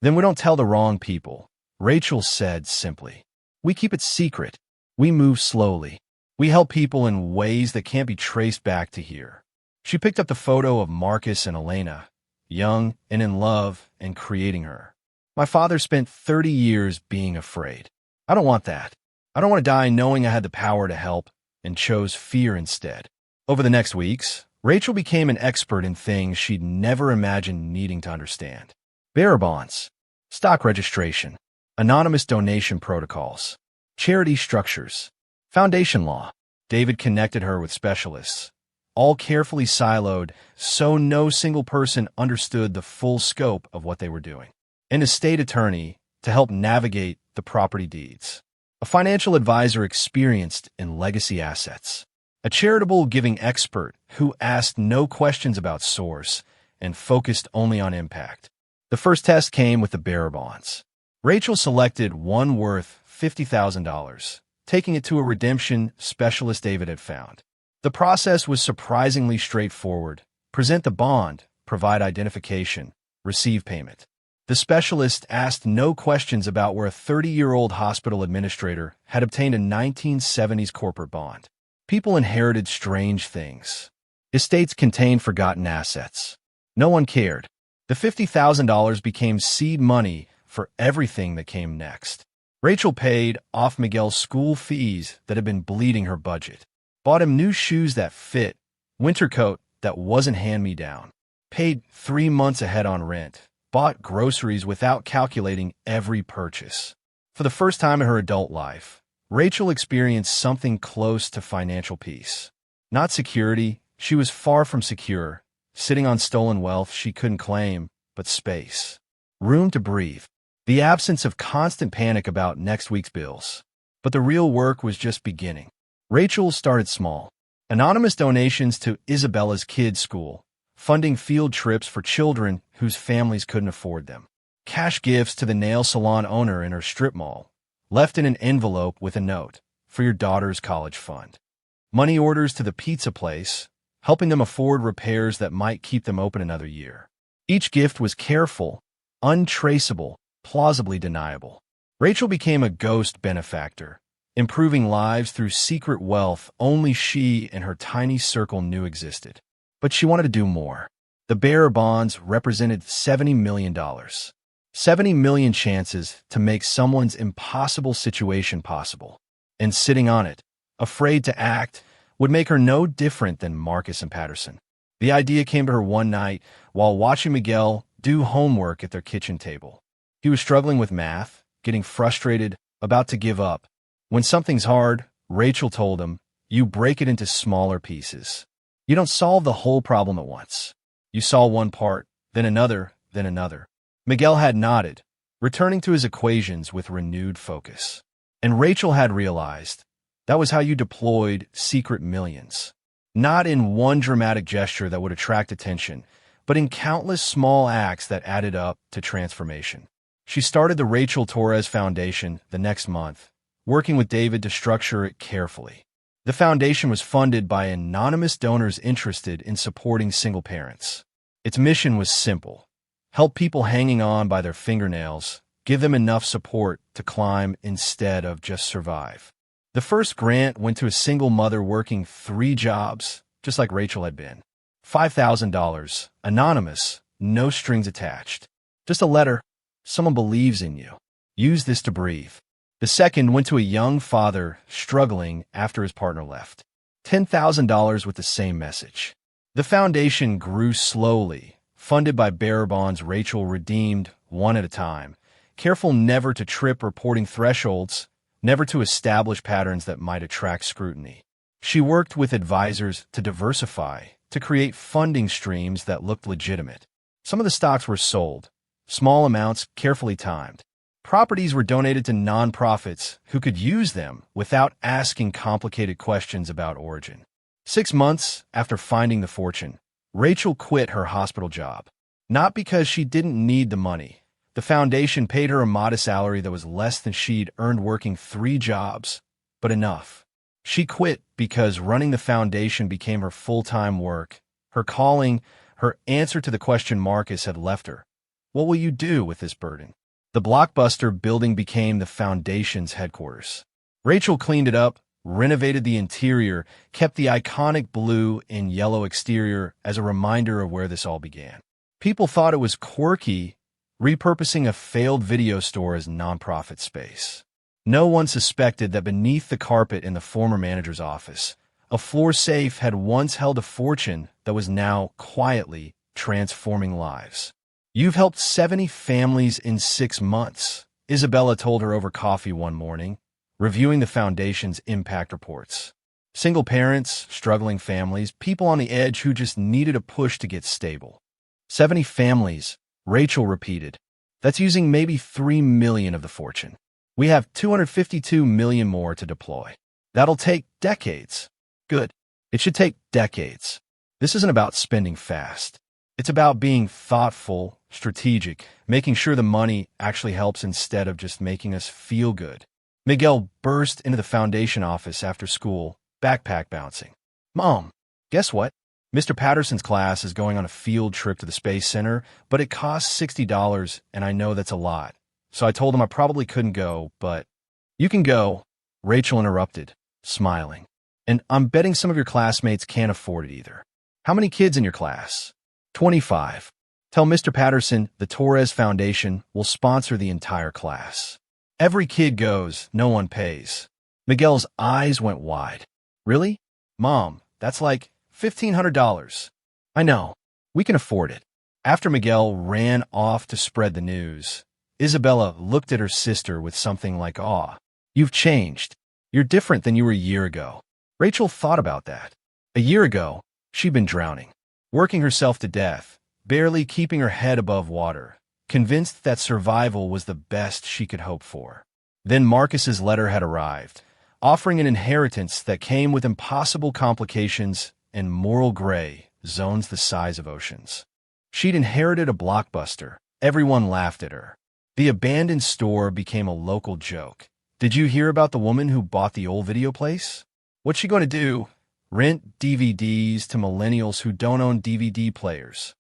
then we don't tell the wrong people," Rachel said simply. "We keep it secret. We move slowly. We help people in ways that can't be traced back to here." She picked up the photo of Marcus and Elena, young and in love and creating her. "My father spent 30 years being afraid. I don't want that. I don't want to die knowing I had the power to help and chose fear instead." Over the next weeks, Rachel became an expert in things she'd never imagined needing to understand. Bearer bonds, stock registration, anonymous donation protocols, charity structures, foundation law. David connected her with specialists, all carefully siloed so no single person understood the full scope of what they were doing. An estate attorney to help navigate the property deeds. A financial advisor experienced in legacy assets. A charitable giving expert who asked no questions about source and focused only on impact. The first test came with the bearer bonds. Rachel selected one worth $50,000, taking it to a redemption specialist David had found. The process was surprisingly straightforward. Present the bond, provide identification, receive payment. The specialist asked no questions about where a 30-year-old hospital administrator had obtained a 1970s corporate bond. People inherited strange things. Estates contained forgotten assets. No one cared. The $50,000 became seed money for everything that came next. Rachel paid off Miguel's school fees that had been bleeding her budget. Bought him new shoes that fit, winter coat that wasn't hand-me-down. Paid 3 months ahead on rent, bought groceries without calculating every purchase. For the first time in her adult life, Rachel experienced something close to financial peace. Not security, she was far from secure, sitting on stolen wealth she couldn't claim, but space. Room to breathe. The absence of constant panic about next week's bills. But the real work was just beginning. Rachel started small. Anonymous donations to Isabella's kids' school, funding field trips for children whose families couldn't afford them. Cash gifts to the nail salon owner in her strip mall, left in an envelope with a note, for your daughter's college fund. Money orders to the pizza place, helping them afford repairs that might keep them open another year. Each gift was careful, untraceable, plausibly deniable. Rachel became a ghost benefactor, improving lives through secret wealth only she and her tiny circle knew existed. But she wanted to do more. The bearer bonds represented $70 million. 70 million chances to make someone's impossible situation possible. And sitting on it, afraid to act, would make her no different than Marcus and Patterson. The idea came to her one night while watching Miguel do homework at their kitchen table. He was struggling with math, getting frustrated, about to give up. When something's hard, Rachel told him, you break it into smaller pieces. You don't solve the whole problem at once. You solve one part, then another, then another. Miguel had nodded, returning to his equations with renewed focus. And Rachel had realized that was how you deployed secret millions. Not in one dramatic gesture that would attract attention, but in countless small acts that added up to transformation. She started the Rachel Torres Foundation the next month, working with David to structure it carefully. The foundation was funded by anonymous donors interested in supporting single parents. Its mission was simple: help people hanging on by their fingernails, give them enough support to climb instead of just survive. The first grant went to a single mother working 3 jobs, just like Rachel had been. $5,000, anonymous, no strings attached. Just a letter: someone believes in you. Use this to breathe. The second went to a young father struggling after his partner left. $10,000 with the same message. The foundation grew slowly, funded by bearer bonds Rachel redeemed one at a time, careful never to trip reporting thresholds, never to establish patterns that might attract scrutiny. She worked with advisors to diversify, to create funding streams that looked legitimate. Some of the stocks were sold, small amounts carefully timed. Properties were donated to nonprofits who could use them without asking complicated questions about origin. 6 months after finding the fortune, Rachel quit her hospital job. Not because she didn't need the money. The foundation paid her a modest salary that was less than she'd earned working 3 jobs, but enough. She quit because running the foundation became her full-time work, her calling, her answer to the question Marcus had left her. What will you do with this burden? The Blockbuster building became the foundation's headquarters. Rachel cleaned it up, renovated the interior, kept the iconic blue and yellow exterior as a reminder of where this all began. People thought it was quirky, repurposing a failed video store as nonprofit space. No one suspected that beneath the carpet in the former manager's office, a floor safe had once held a fortune that was now quietly transforming lives. You've helped 70 families in 6 months, Isabella told her over coffee one morning, reviewing the foundation's impact reports. Single parents, struggling families, people on the edge who just needed a push to get stable. 70 families, Rachel repeated. That's using maybe 3 million of the fortune. We have 252 million more to deploy. That'll take decades. Good. It should take decades. This isn't about spending fast. It's about being thoughtful, strategic, making sure the money actually helps instead of just making us feel good. Miguel burst into the foundation office after school, backpack bouncing. Mom, guess what? Mr. Patterson's class is going on a field trip to the Space Center, but it costs $60, and I know that's a lot. So I told him I probably couldn't go, but you can go, Rachel interrupted, smiling. And I'm betting some of your classmates can't afford it either. How many kids in your class? 25. Tell Mr. Patterson the Torres Foundation will sponsor the entire class. Every kid goes, no one pays. Miguel's eyes went wide. Really? Mom, that's like $1,500. I know. We can afford it. After Miguel ran off to spread the news, Isabella looked at her sister with something like awe. "You've changed. You're different than you were a year ago." Rachel thought about that. A year ago, she'd been drowning, working herself to death, barely keeping her head above water, convinced that survival was the best she could hope for. Then Marcus's letter had arrived, offering an inheritance that came with impossible complications and moral gray zones the size of oceans. She'd inherited a Blockbuster. Everyone laughed at her. The abandoned store became a local joke. "Did you hear about the woman who bought the old video place? What's she going to do? Rent DVDs to millennials who don't own DVD players."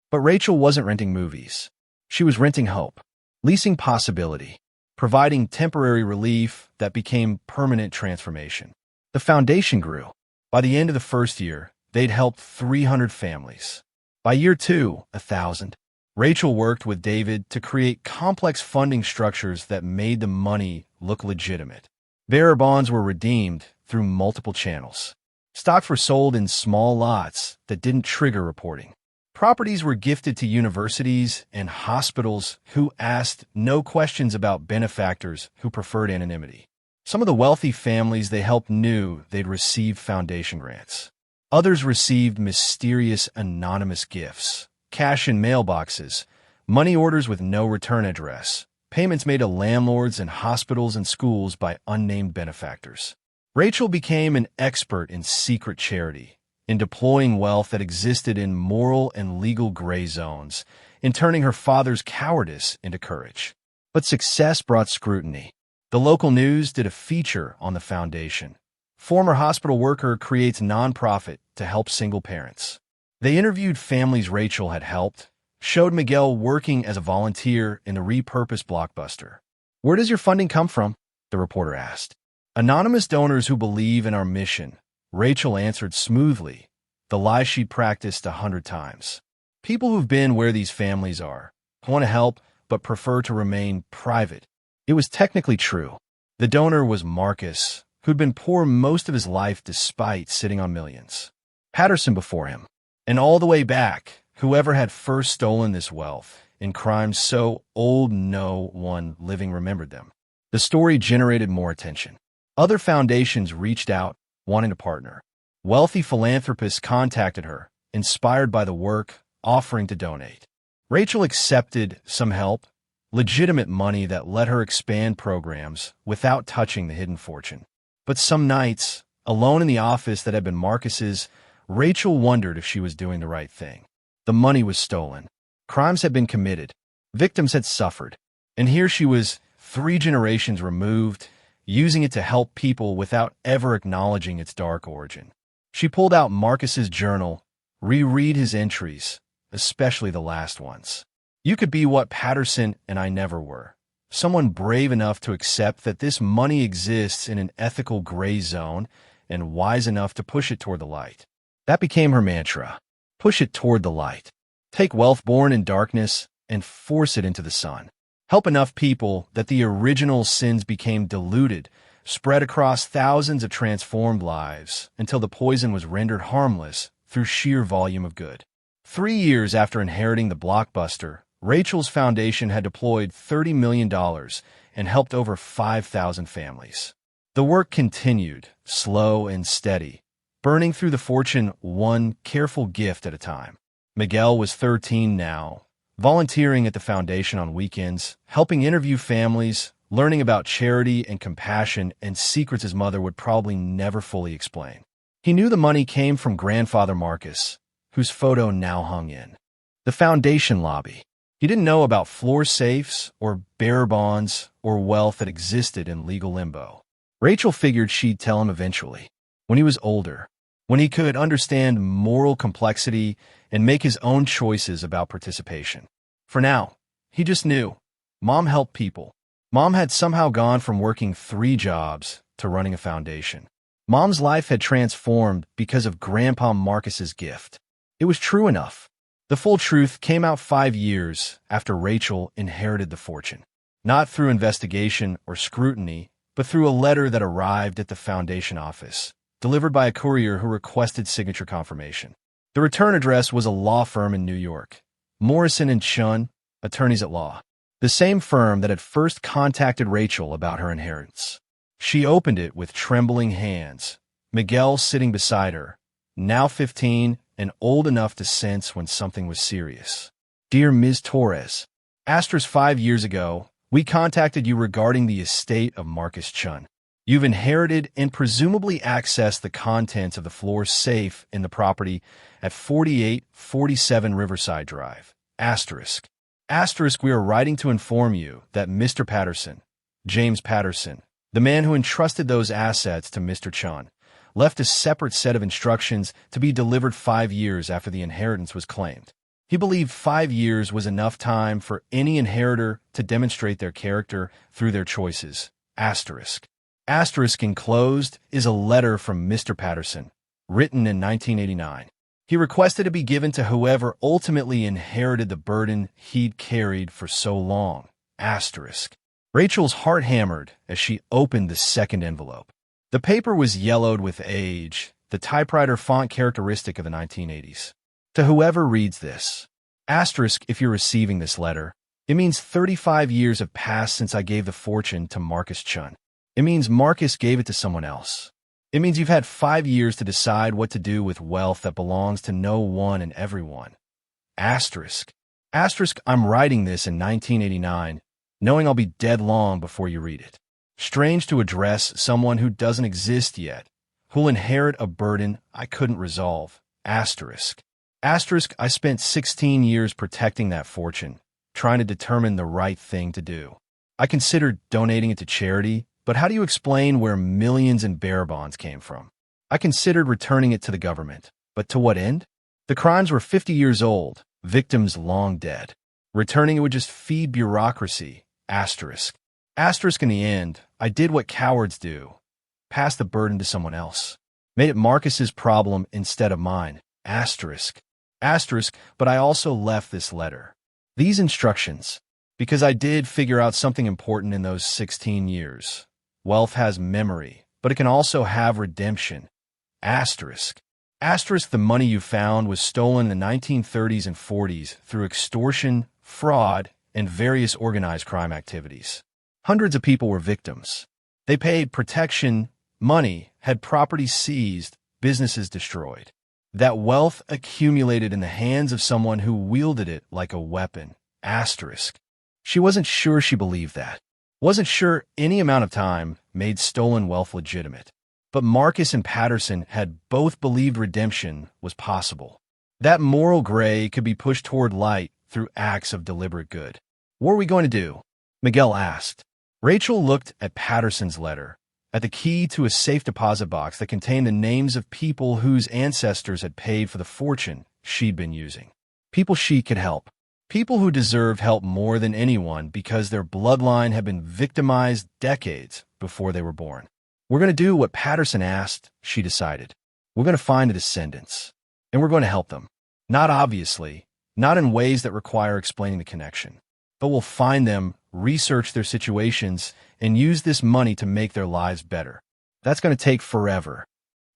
But Rachel wasn't renting movies. She was renting hope, leasing possibility, providing temporary relief that became permanent transformation. The foundation grew. By the end of the first year, they'd helped 300 families. By year 2, 1,000. Rachel worked with David to create complex funding structures that made the money look legitimate. Bearer bonds were redeemed through multiple channels. Stocks were sold in small lots that didn't trigger reporting. Properties were gifted to universities and hospitals who asked no questions about benefactors who preferred anonymity. Some of the wealthy families they helped knew they'd receive foundation grants. Others received mysterious anonymous gifts, cash in mailboxes, money orders with no return address, payments made to landlords and hospitals and schools by unnamed benefactors. Rachel became an expert in secret charity, in deploying wealth that existed in moral and legal gray zones, in turning her father's cowardice into courage. But success brought scrutiny. The local news did a feature on the foundation. Former hospital worker creates nonprofit to help single parents. They interviewed families Rachel had helped, showed Miguel working as a volunteer in the repurposed Blockbuster. "Where does your funding come from?" the reporter asked. "Anonymous donors who believe in our mission," Rachel answered smoothly, the lie she'd practiced 100 times. "People who've been where these families are, want to help, but prefer to remain private." It was technically true. The donor was Marcus, who'd been poor most of his life despite sitting on millions. Patterson before him. And all the way back, whoever had first stolen this wealth, in crimes so old no one living remembered them. The story generated more attention. Other foundations reached out, wanting to partner. Wealthy philanthropists contacted her, inspired by the work, offering to donate. Rachel accepted some help, legitimate money that let her expand programs without touching the hidden fortune. But some nights, alone in the office that had been Marcus's, Rachel wondered if she was doing the right thing. The money was stolen. Crimes had been committed. Victims had suffered. And here she was, 3 generations removed, using it to help people without ever acknowledging its dark origin. She pulled out Marcus's journal, reread his entries, especially the last ones. "You could be what Patterson and I never were. Someone brave enough to accept that this money exists in an ethical gray zone and wise enough to push it toward the light." That became her mantra. Push it toward the light. Take wealth born in darkness and force it into the sun. Help enough people that the original sins became diluted, spread across thousands of transformed lives until the poison was rendered harmless through sheer volume of good. 3 years after inheriting the Blockbuster, Rachel's foundation had deployed $30 million and helped over 5,000 families. The work continued, slow and steady, burning through the fortune one careful gift at a time. Miguel was 13 now, volunteering at the foundation on weekends, helping interview families, learning about charity and compassion and secrets his mother would probably never fully explain. He knew the money came from grandfather Marcus, whose photo now hung in the foundation lobby. He didn't know about floor safes or bearer bonds or wealth that existed in legal limbo. Rachel figured she'd tell him eventually, when he was older, when he could understand moral complexity and make his own choices about participation. For now, he just knew. Mom helped people. Mom had somehow gone from working 3 jobs to running a foundation. Mom's life had transformed because of Grandpa Marcus's gift. It was true enough. The full truth came out 5 years after Rachel inherited the fortune. Not through investigation or scrutiny, but through a letter that arrived at the foundation office, delivered by a courier who requested signature confirmation. The return address was a law firm in New York. Morrison and Chun, attorneys at law. The same firm that had first contacted Rachel about her inheritance. She opened it with trembling hands, Miguel sitting beside her, now 15 and old enough to sense when something was serious. Dear Ms. Torres, 5 years ago, we contacted you regarding the estate of Marcus Chun. You've inherited and presumably accessed the contents of the floor safe in the property at 4847 Riverside Drive. Asterisk. We are writing to inform you that Mr. Patterson, James Patterson, the man who entrusted those assets to Mr. Chun, left a separate set of instructions to be delivered 5 years after the inheritance was claimed. He believed 5 years was enough time for any inheritor to demonstrate their character through their choices. Asterisk enclosed is a letter from Mr. Patterson, written in 1989. He requested to be given to whoever ultimately inherited the burden he'd carried for so long. Asterisk. Rachel's heart hammered as she opened the second envelope. The paper was yellowed with age, the typewriter font characteristic of the 1980s. To whoever reads this, asterisk if you're receiving this letter, it means 35 years have passed since I gave the fortune to Marcus Chun. It means Marcus gave it to someone else. It means you've had 5 years to decide what to do with wealth that belongs to no one and everyone. Asterisk. I'm writing this in 1989, knowing I'll be dead long before you read it. Strange to address someone who doesn't exist yet, who'll inherit a burden I couldn't resolve. Asterisk. I spent 16 years protecting that fortune, trying to determine the right thing to do. I considered donating it to charity, but how do you explain where millions in bearer bonds came from? I considered returning it to the government, but to what end? The crimes were 50 years old, victims long dead. Returning it would just feed bureaucracy. Asterisk in the end, I did what cowards do. Passed the burden to someone else. Made it Marcus's problem instead of mine. Asterisk, but I also left this letter. These instructions, because I did figure out something important in those 16 years. Wealth has memory, but it can also have redemption. Asterisk, the money you found was stolen in the 1930s and 40s through extortion, fraud, and various organized crime activities. Hundreds of people were victims. They paid protection, money, had property seized, businesses destroyed. That wealth accumulated in the hands of someone who wielded it like a weapon. Asterisk. She wasn't sure she believed that. Wasn't sure any amount of time made stolen wealth legitimate. But Marcus and Patterson had both believed redemption was possible. That moral gray could be pushed toward light through acts of deliberate good. What are we going to do? Miguel asked. Rachel looked at Patterson's letter, at the key to a safe deposit box that contained the names of people whose ancestors had paid for the fortune she'd been using. People she could help. People who deserved help more than anyone because their bloodline had been victimized decades before they were born. We're going to do what Patterson asked, she decided. We're going to find the descendants, and we're going to help them. Not obviously, not in ways that require explaining the connection, but we'll find them, research their situations, and use this money to make their lives better. That's going to take forever.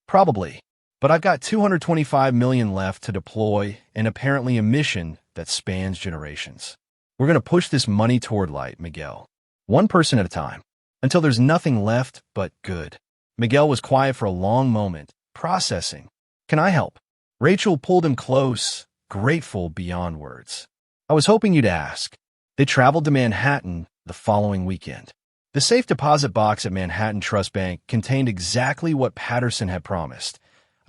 Probably. But I've got $225 million left to deploy and apparently a mission that spans generations. We're going to push this money toward light, Miguel. One person at a time, until there's nothing left but good. Miguel was quiet for a long moment, processing. Can I help? Rachel pulled him close, grateful beyond words. I was hoping you'd ask. They traveled to Manhattan the following weekend. The safe deposit box at Manhattan Trust Bank contained exactly what Patterson had promised.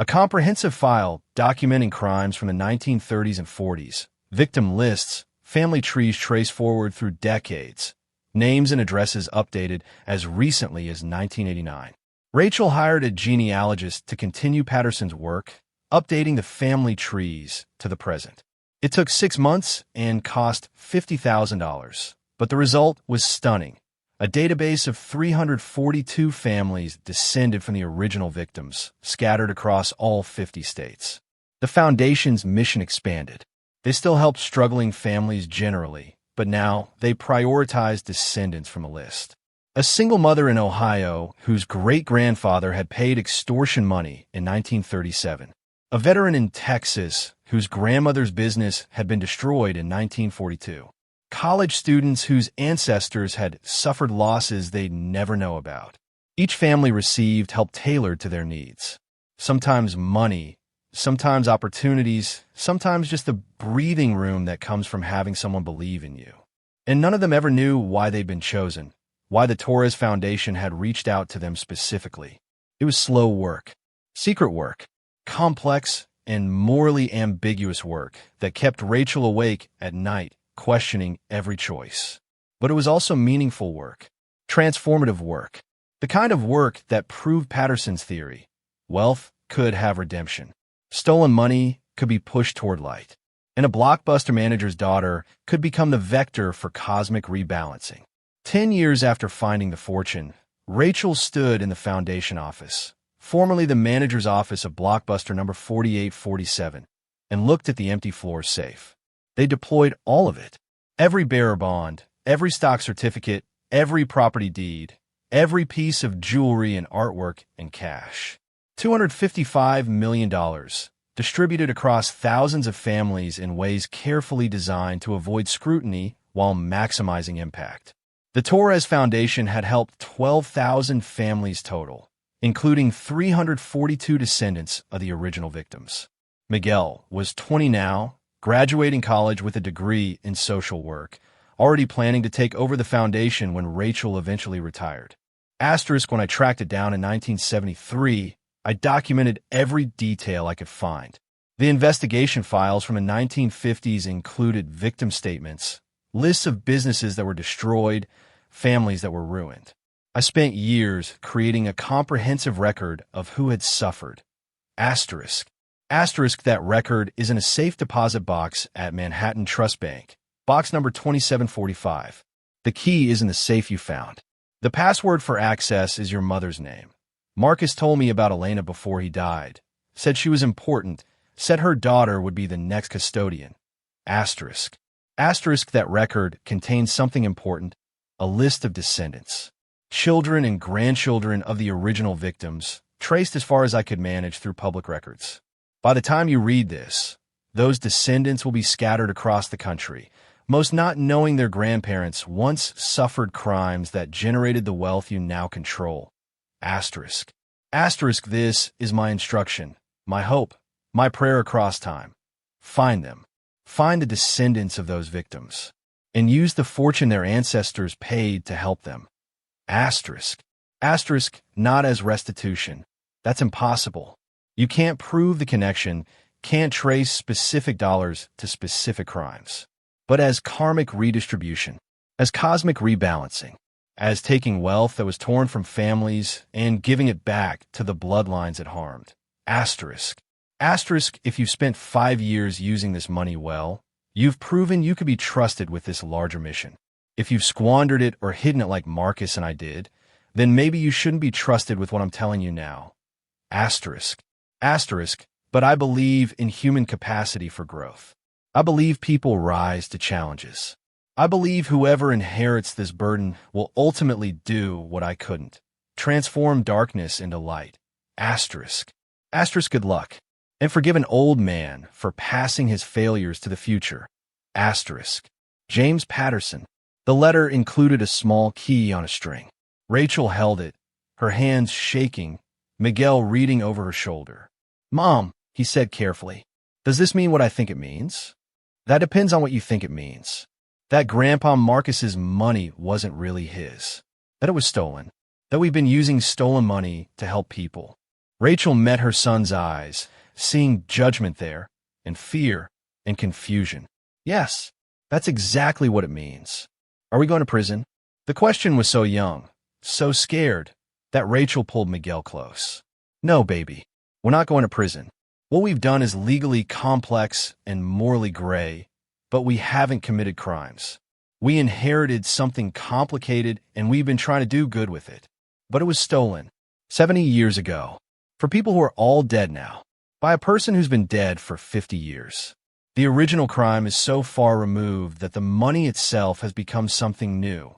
A comprehensive file documenting crimes from the 1930s and 40s, victim lists, family trees traced forward through decades, names and addresses updated as recently as 1989. Rachel hired a genealogist to continue Patterson's work, updating the family trees to the present. It took 6 months and cost $50,000, but the result was stunning. A database of 342 families descended from the original victims, scattered across all 50 states. The Foundation's mission expanded. They still helped struggling families generally, but now they prioritized descendants from a list. A single mother in Ohio whose great-grandfather had paid extortion money in 1937 a veteran in Texas whose grandmother's business had been destroyed in 1942, college students whose ancestors had suffered losses they'd never know about. Each family received help tailored to their needs. Sometimes money, sometimes opportunities, sometimes just the breathing room that comes from having someone believe in you. And none of them ever knew why they'd been chosen, why the Torres Foundation had reached out to them specifically. It was slow work, secret work, complex and morally ambiguous work that kept Rachel awake at night, questioning every choice. But it was also meaningful work, transformative work, the kind of work that proved Patterson's theory. Wealth could have redemption. Stolen money could be pushed toward light. And a Blockbuster manager's daughter could become the vector for cosmic rebalancing. 10 years after finding the fortune, Rachel stood in the foundation office, formerly the manager's office of Blockbuster number 4847, and looked at the empty floor safe. They deployed all of it. Every bearer bond, every stock certificate, every property deed, every piece of jewelry and artwork and cash. $255 million, distributed across thousands of families in ways carefully designed to avoid scrutiny while maximizing impact. The Torres Foundation had helped 12,000 families total, including 342 descendants of the original victims. Miguel was 20 now, graduating college with a degree in social work, already planning to take over the foundation when Rachel eventually retired. Asterisk, when I tracked it down in 1973, I documented every detail I could find. The investigation files from the 1950s included victim statements, lists of businesses that were destroyed, families that were ruined. I spent years creating a comprehensive record of who had suffered. Asterisk. Asterisk, that record is in a safe deposit box at Manhattan Trust Bank, box number 2745. The key is in the safe you found. The password for access is your mother's name. Marcus told me about Elena before he died, said she was important, said her daughter would be the next custodian. Asterisk. Asterisk, that record contains something important, a list of descendants. Children and grandchildren of the original victims, traced as far as I could manage through public records. By the time you read this, those descendants will be scattered across the country, most not knowing their grandparents once suffered crimes that generated the wealth you now control. Asterisk. Asterisk, this is my instruction, my hope, my prayer across time. Find them. Find the descendants of those victims, and use the fortune their ancestors paid to help them. Asterisk. Asterisk, not as restitution. That's impossible. You can't prove the connection, can't trace specific dollars to specific crimes. But as karmic redistribution, as cosmic rebalancing, as taking wealth that was torn from families and giving it back to the bloodlines it harmed. Asterisk. Asterisk, if you've spent 5 years using this money well, you've proven you could be trusted with this larger mission. If you've squandered it or hidden it like Marcus and I did, then maybe you shouldn't be trusted with what I'm telling you now. Asterisk. Asterisk, but I believe in human capacity for growth. I believe people rise to challenges. I believe whoever inherits this burden will ultimately do what I couldn't. Transform darkness into light. Asterisk. Asterisk, good luck. And forgive an old man for passing his failures to the future. Asterisk. James Patterson. The letter included a small key on a string. Rachel held it, her hands shaking, Miguel reading over her shoulder. Mom, he said carefully, does this mean what I think it means? That depends on what you think it means. That Grandpa Marcus's money wasn't really his. That it was stolen. That we've been using stolen money to help people. Rachel met her son's eyes, seeing judgment there, and fear, and confusion. Yes, that's exactly what it means. Are we going to prison? The question was so young, so scared, that Rachel pulled Miguel close. No, baby, we're not going to prison. What we've done is legally complex and morally gray, but we haven't committed crimes. We inherited something complicated, and we've been trying to do good with it. But it was stolen 70 years ago, for people who are all dead now, by a person who's been dead for 50 years. The original crime is so far removed that the money itself has become something new.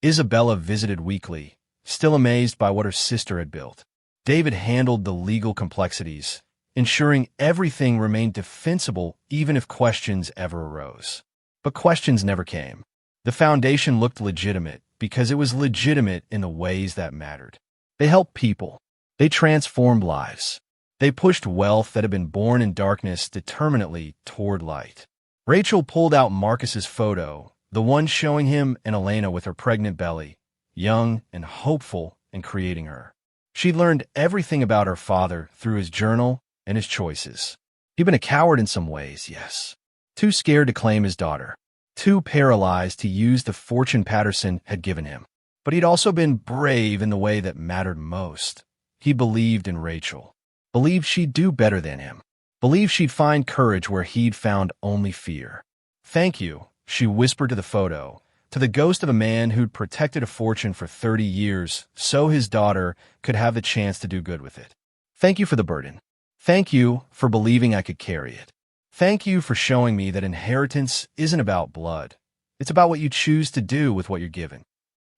Isabella visited weekly, still amazed by what her sister had built. David handled the legal complexities, ensuring everything remained defensible even if questions ever arose. But questions never came. The foundation looked legitimate because it was legitimate in the ways that mattered. They helped people. They transformed lives. They pushed wealth that had been born in darkness determinately toward light. Rachel pulled out Marcus's photo, the one showing him and Elena with her pregnant belly, young and hopeful in creating her. She'd learned everything about her father through his journal and his choices. He'd been a coward in some ways, yes. Too scared to claim his daughter. Too paralyzed to use the fortune Patterson had given him. But he'd also been brave in the way that mattered most. He believed in Rachel. Believed she'd do better than him. Believed she'd find courage where he'd found only fear. "Thank you," she whispered to the photo, to the ghost of a man who'd protected a fortune for 30 years so his daughter could have the chance to do good with it. "Thank you for the burden. Thank you for believing I could carry it. Thank you for showing me that inheritance isn't about blood. It's about what you choose to do with what you're given."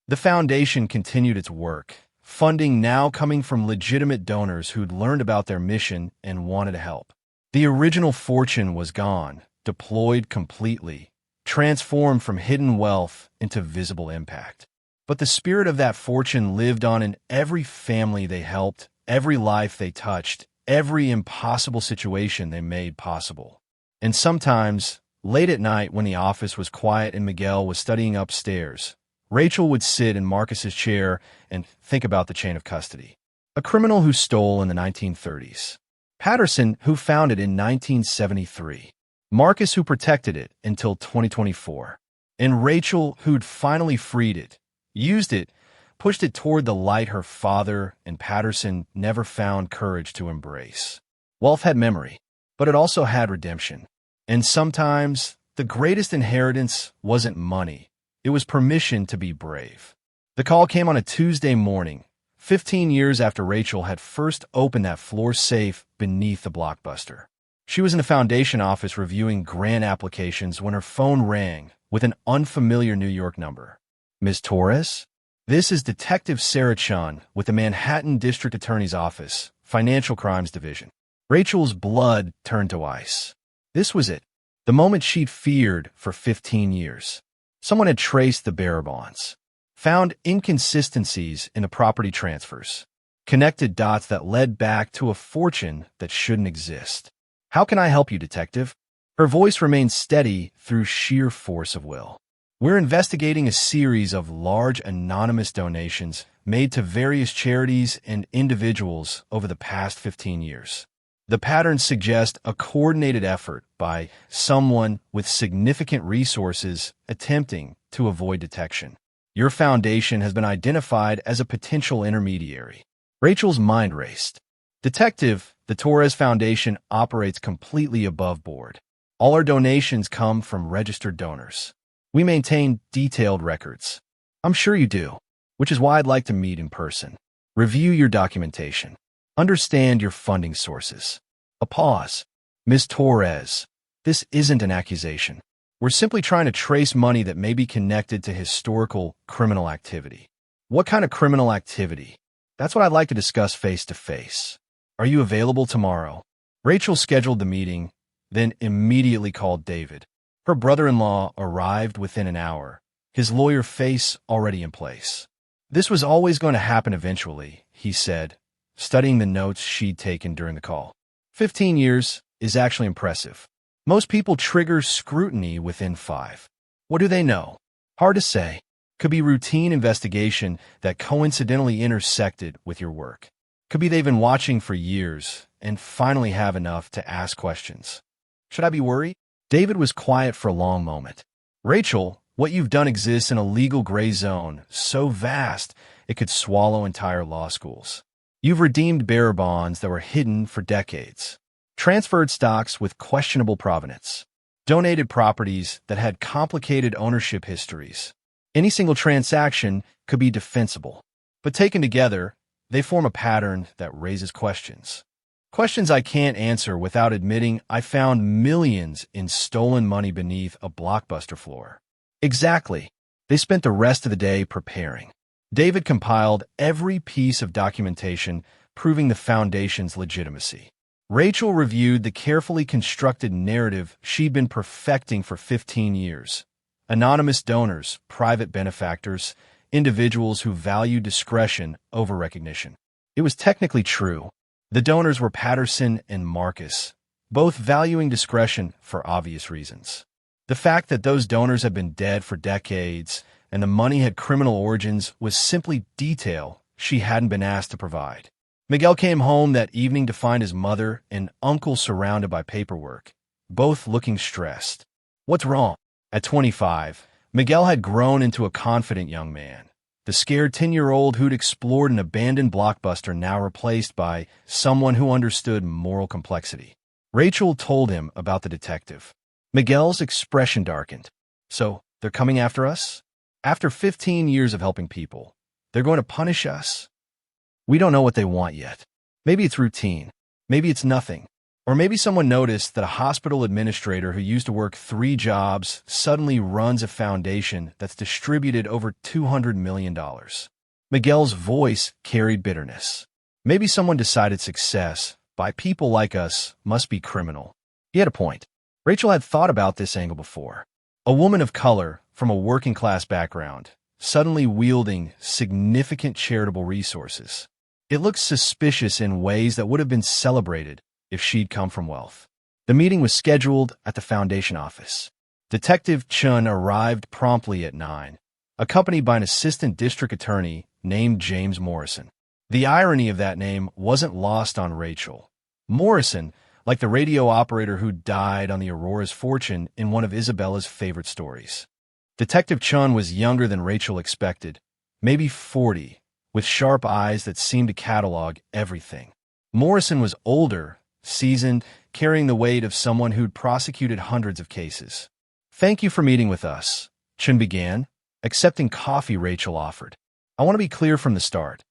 The foundation continued its work, funding now coming from legitimate donors who'd learned about their mission and wanted to help. The original fortune was gone, deployed completely, transformed from hidden wealth into visible impact. But the spirit of that fortune lived on in every family they helped, every life they touched, every impossible situation they made possible. And sometimes, late at night when the office was quiet and Miguel was studying upstairs, Rachel would sit in Marcus's chair and think about the chain of custody. A criminal who stole in the 1930s. Patterson, who found it in 1973. Marcus, who protected it until 2024. And Rachel, who'd finally freed it, used it, pushed it toward the light her father and Patterson never found courage to embrace. Wealth had memory, but it also had redemption. And sometimes, the greatest inheritance wasn't money. It was permission to be brave. The call came on a Tuesday morning, 15 years after Rachel had first opened that floor safe beneath the Blockbuster. She was in the foundation office reviewing grant applications when her phone rang with an unfamiliar New York number. "Ms. Torres? This is Detective Sarah Chun with the Manhattan District Attorney's Office, Financial Crimes Division." Rachel's blood turned to ice. This was it, the moment she'd feared for 15 years. Someone had traced the bearer bonds, found inconsistencies in the property transfers, connected dots that led back to a fortune that shouldn't exist. "How can I help you, Detective?" Her voice remained steady through sheer force of will. "We're investigating a series of large anonymous donations made to various charities and individuals over the past 15 years. The patterns suggest a coordinated effort by someone with significant resources attempting to avoid detection. Your foundation has been identified as a potential intermediary." Rachel's mind raced. "Detective, the Torres Foundation operates completely above board. All our donations come from registered donors. We maintain detailed records." "I'm sure you do, which is why I'd like to meet in person. Review your documentation. Understand your funding sources." A pause. "Ms. Torres, this isn't an accusation. We're simply trying to trace money that may be connected to historical criminal activity." "What kind of criminal activity?" "That's what I'd like to discuss face to face. Are you available tomorrow?" Rachel scheduled the meeting, then immediately called David. Her brother-in-law arrived within an hour, his lawyer face already in place. "This was always going to happen eventually," he said, studying the notes she'd taken during the call. 15 years is actually impressive. Most people trigger scrutiny within 5. What do they know? Hard to say. Could be routine investigation that coincidentally intersected with your work. Could be they've been watching for years and finally have enough to ask questions. Should I be worried? David was quiet for a long moment. "Rachel, what you've done exists in a legal gray zone so vast it could swallow entire law schools. You've redeemed bearer bonds that were hidden for decades, transferred stocks with questionable provenance, donated properties that had complicated ownership histories. Any single transaction could be defensible, but taken together, they form a pattern that raises questions. Questions I can't answer without admitting I found millions in stolen money beneath a Blockbuster floor." Exactly. They spent the rest of the day preparing. David compiled every piece of documentation proving the foundation's legitimacy. Rachel reviewed the carefully constructed narrative she'd been perfecting for 15 years. Anonymous donors, private benefactors, individuals who value discretion over recognition. It was technically true. The donors were Patterson and Marcus, both valuing discretion for obvious reasons. The fact that those donors had been dead for decades and the money had criminal origins was simply detail she hadn't been asked to provide. Miguel came home that evening to find his mother and uncle surrounded by paperwork, both looking stressed. What's wrong? At 25, Miguel had grown into a confident young man. The scared 10-year-old who'd explored an abandoned Blockbuster now replaced by someone who understood moral complexity. Rachel told him about the detective. Miguel's expression darkened. So, they're coming after us? After 15 years of helping people, they're going to punish us? We don't know what they want yet. Maybe it's routine. Maybe it's nothing. Or maybe someone noticed that a hospital administrator who used to work 3 jobs suddenly runs a foundation that's distributed over $200 million. Miguel's voice carried bitterness. Maybe someone decided success, by people like us, must be criminal. He had a point. Rachel had thought about this angle before. A woman of color, from a working-class background, suddenly wielding significant charitable resources. It looked suspicious in ways that would have been celebrated if she'd come from wealth. The meeting was scheduled at the foundation office. Detective Chun arrived promptly at 9, accompanied by an assistant district attorney named James Morrison. The irony of that name wasn't lost on Rachel. Morrison, like the radio operator who died on the Aurora's fortune in one of Isabella's favorite stories. Detective Chun was younger than Rachel expected, maybe 40, with sharp eyes that seemed to catalog everything. Morrison was older, seasoned, carrying the weight of someone who'd prosecuted hundreds of cases. "Thank you for meeting with us," Chun began, accepting coffee Rachel offered. "I want to be clear from the start.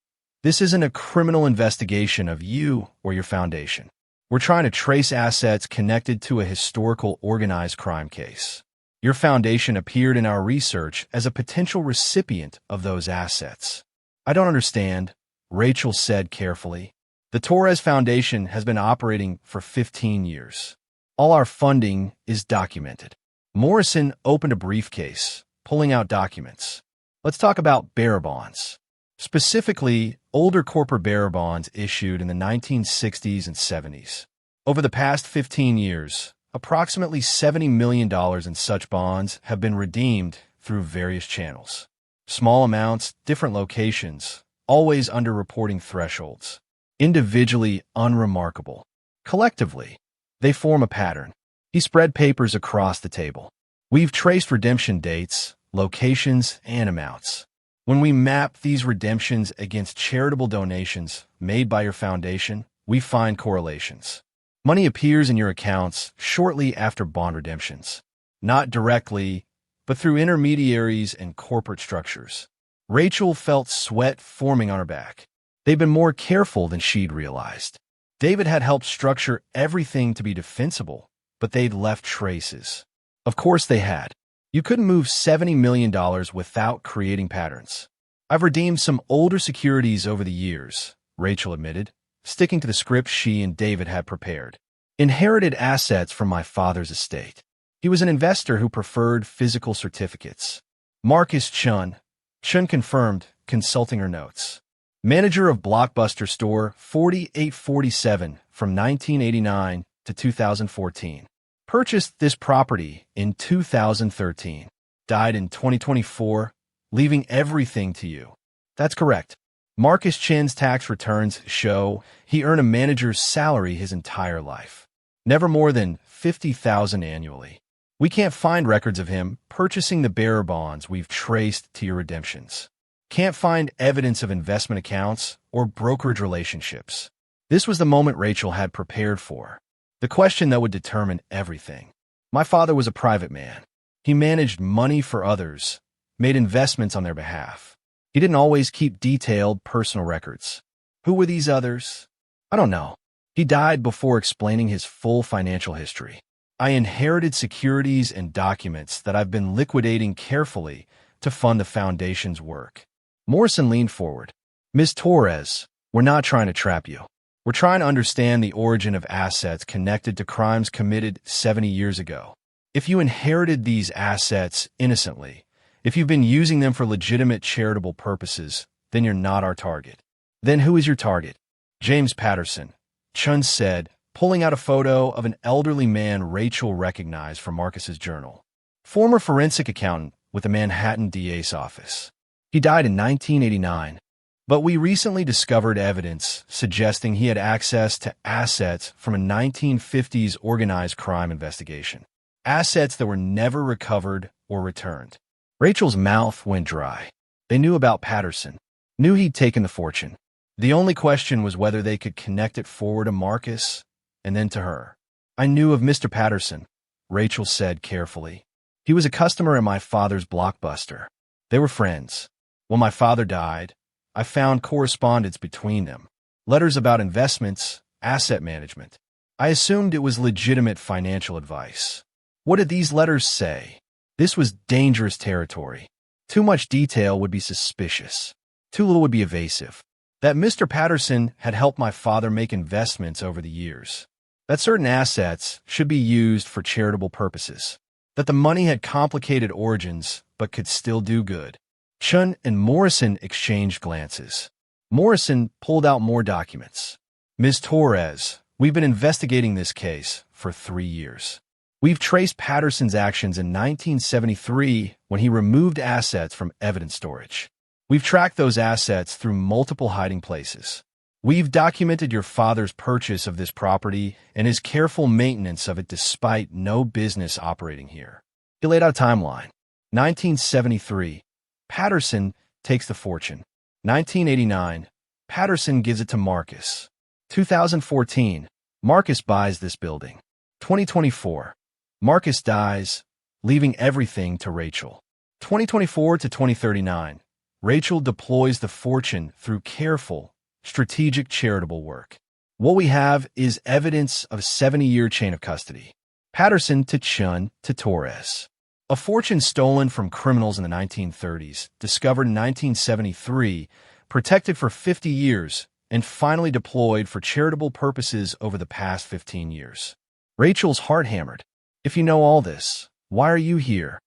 This isn't a criminal investigation of you or your foundation. We're trying to trace assets connected to a historical organized crime case. Your foundation appeared in our research as a potential recipient of those assets." "I don't understand," Rachel said carefully. "The Torres Foundation has been operating for 15 years. All our funding is documented." Morrison opened a briefcase, pulling out documents. "Let's talk about bearer bonds. Specifically, older corporate bearer bonds issued in the 1960s and 70s. Over the past 15 years, approximately $70 million in such bonds have been redeemed through various channels. Small amounts, different locations, always under reporting thresholds. Individually unremarkable. Collectively, they form a pattern." He spread papers across the table. "We've traced redemption dates, locations, and amounts. When we map these redemptions against charitable donations made by your foundation, we find correlations. Money appears in your accounts shortly after bond redemptions. Not directly, but through intermediaries and corporate structures." Rachel felt sweat forming on her back. They'd been more careful than she'd realized. David had helped structure everything to be defensible, but they'd left traces. Of course they had. You couldn't move $70 million without creating patterns. "I've redeemed some older securities over the years," Rachel admitted, sticking to the script she and David had prepared. "Inherited assets from my father's estate. He was an investor who preferred physical certificates." Marcus Chun confirmed, consulting her notes. "Manager of Blockbuster Store 4847 from 1989 to 2014. Purchased this property in 2013. Died in 2024, leaving everything to you." "That's correct." Marcus Chin's tax returns show he earned a manager's salary his entire life. Never more than $50,000 annually. "We can't find records of him purchasing the bearer bonds we've traced to your redemptions. Can't find evidence of investment accounts or brokerage relationships." This was the moment Rachel had prepared for. The question that would determine everything. "My father was a private man. He managed money for others, made investments on their behalf. He didn't always keep detailed personal records." "Who were these others?" "I don't know. He died before explaining his full financial history. I inherited securities and documents that I've been liquidating carefully to fund the foundation's work." Morrison leaned forward. "Ms. Torres, we're not trying to trap you. We're trying to understand the origin of assets connected to crimes committed 70 years ago. If you inherited these assets innocently, if you've been using them for legitimate charitable purposes, then you're not our target. Then who is your target? James Patterson, Chun said, pulling out a photo of an elderly man Rachel recognized from Marcus's journal. Former forensic accountant with the Manhattan DA's office. He died in 1989, but we recently discovered evidence suggesting he had access to assets from a 1950s organized crime investigation. Assets that were never recovered or returned. Rachel's mouth went dry. They knew about Patterson, knew he'd taken the fortune. The only question was whether they could connect it forward to Marcus and then to her. I knew of Mr. Patterson, Rachel said carefully. He was a customer at my father's Blockbuster. They were friends. When my father died, I found correspondence between them. Letters about investments, asset management. I assumed it was legitimate financial advice. What did these letters say? This was dangerous territory. Too much detail would be suspicious. Too little would be evasive. That Mr. Patterson had helped my father make investments over the years. That certain assets should be used for charitable purposes. That the money had complicated origins but could still do good. Chun and Morrison exchanged glances. Morrison pulled out more documents. Ms. Torres, we've been investigating this case for 3 years. We've traced Patterson's actions in 1973 when he removed assets from evidence storage. We've tracked those assets through multiple hiding places. We've documented your father's purchase of this property and his careful maintenance of it despite no business operating here. He laid out a timeline. 1973, Patterson takes the fortune. 1989, Patterson gives it to Marcus. 2014, Marcus buys this building. 2024, Marcus dies, leaving everything to Rachel. 2024 to 2039, Rachel deploys the fortune through careful, strategic charitable work. What we have is evidence of a 70-year chain of custody. Patterson to Chun to Torres. A fortune stolen from criminals in the 1930s, discovered in 1973, protected for 50 years, and finally deployed for charitable purposes over the past 15 years. Rachel's heart hammered. If you know all this, why are you here?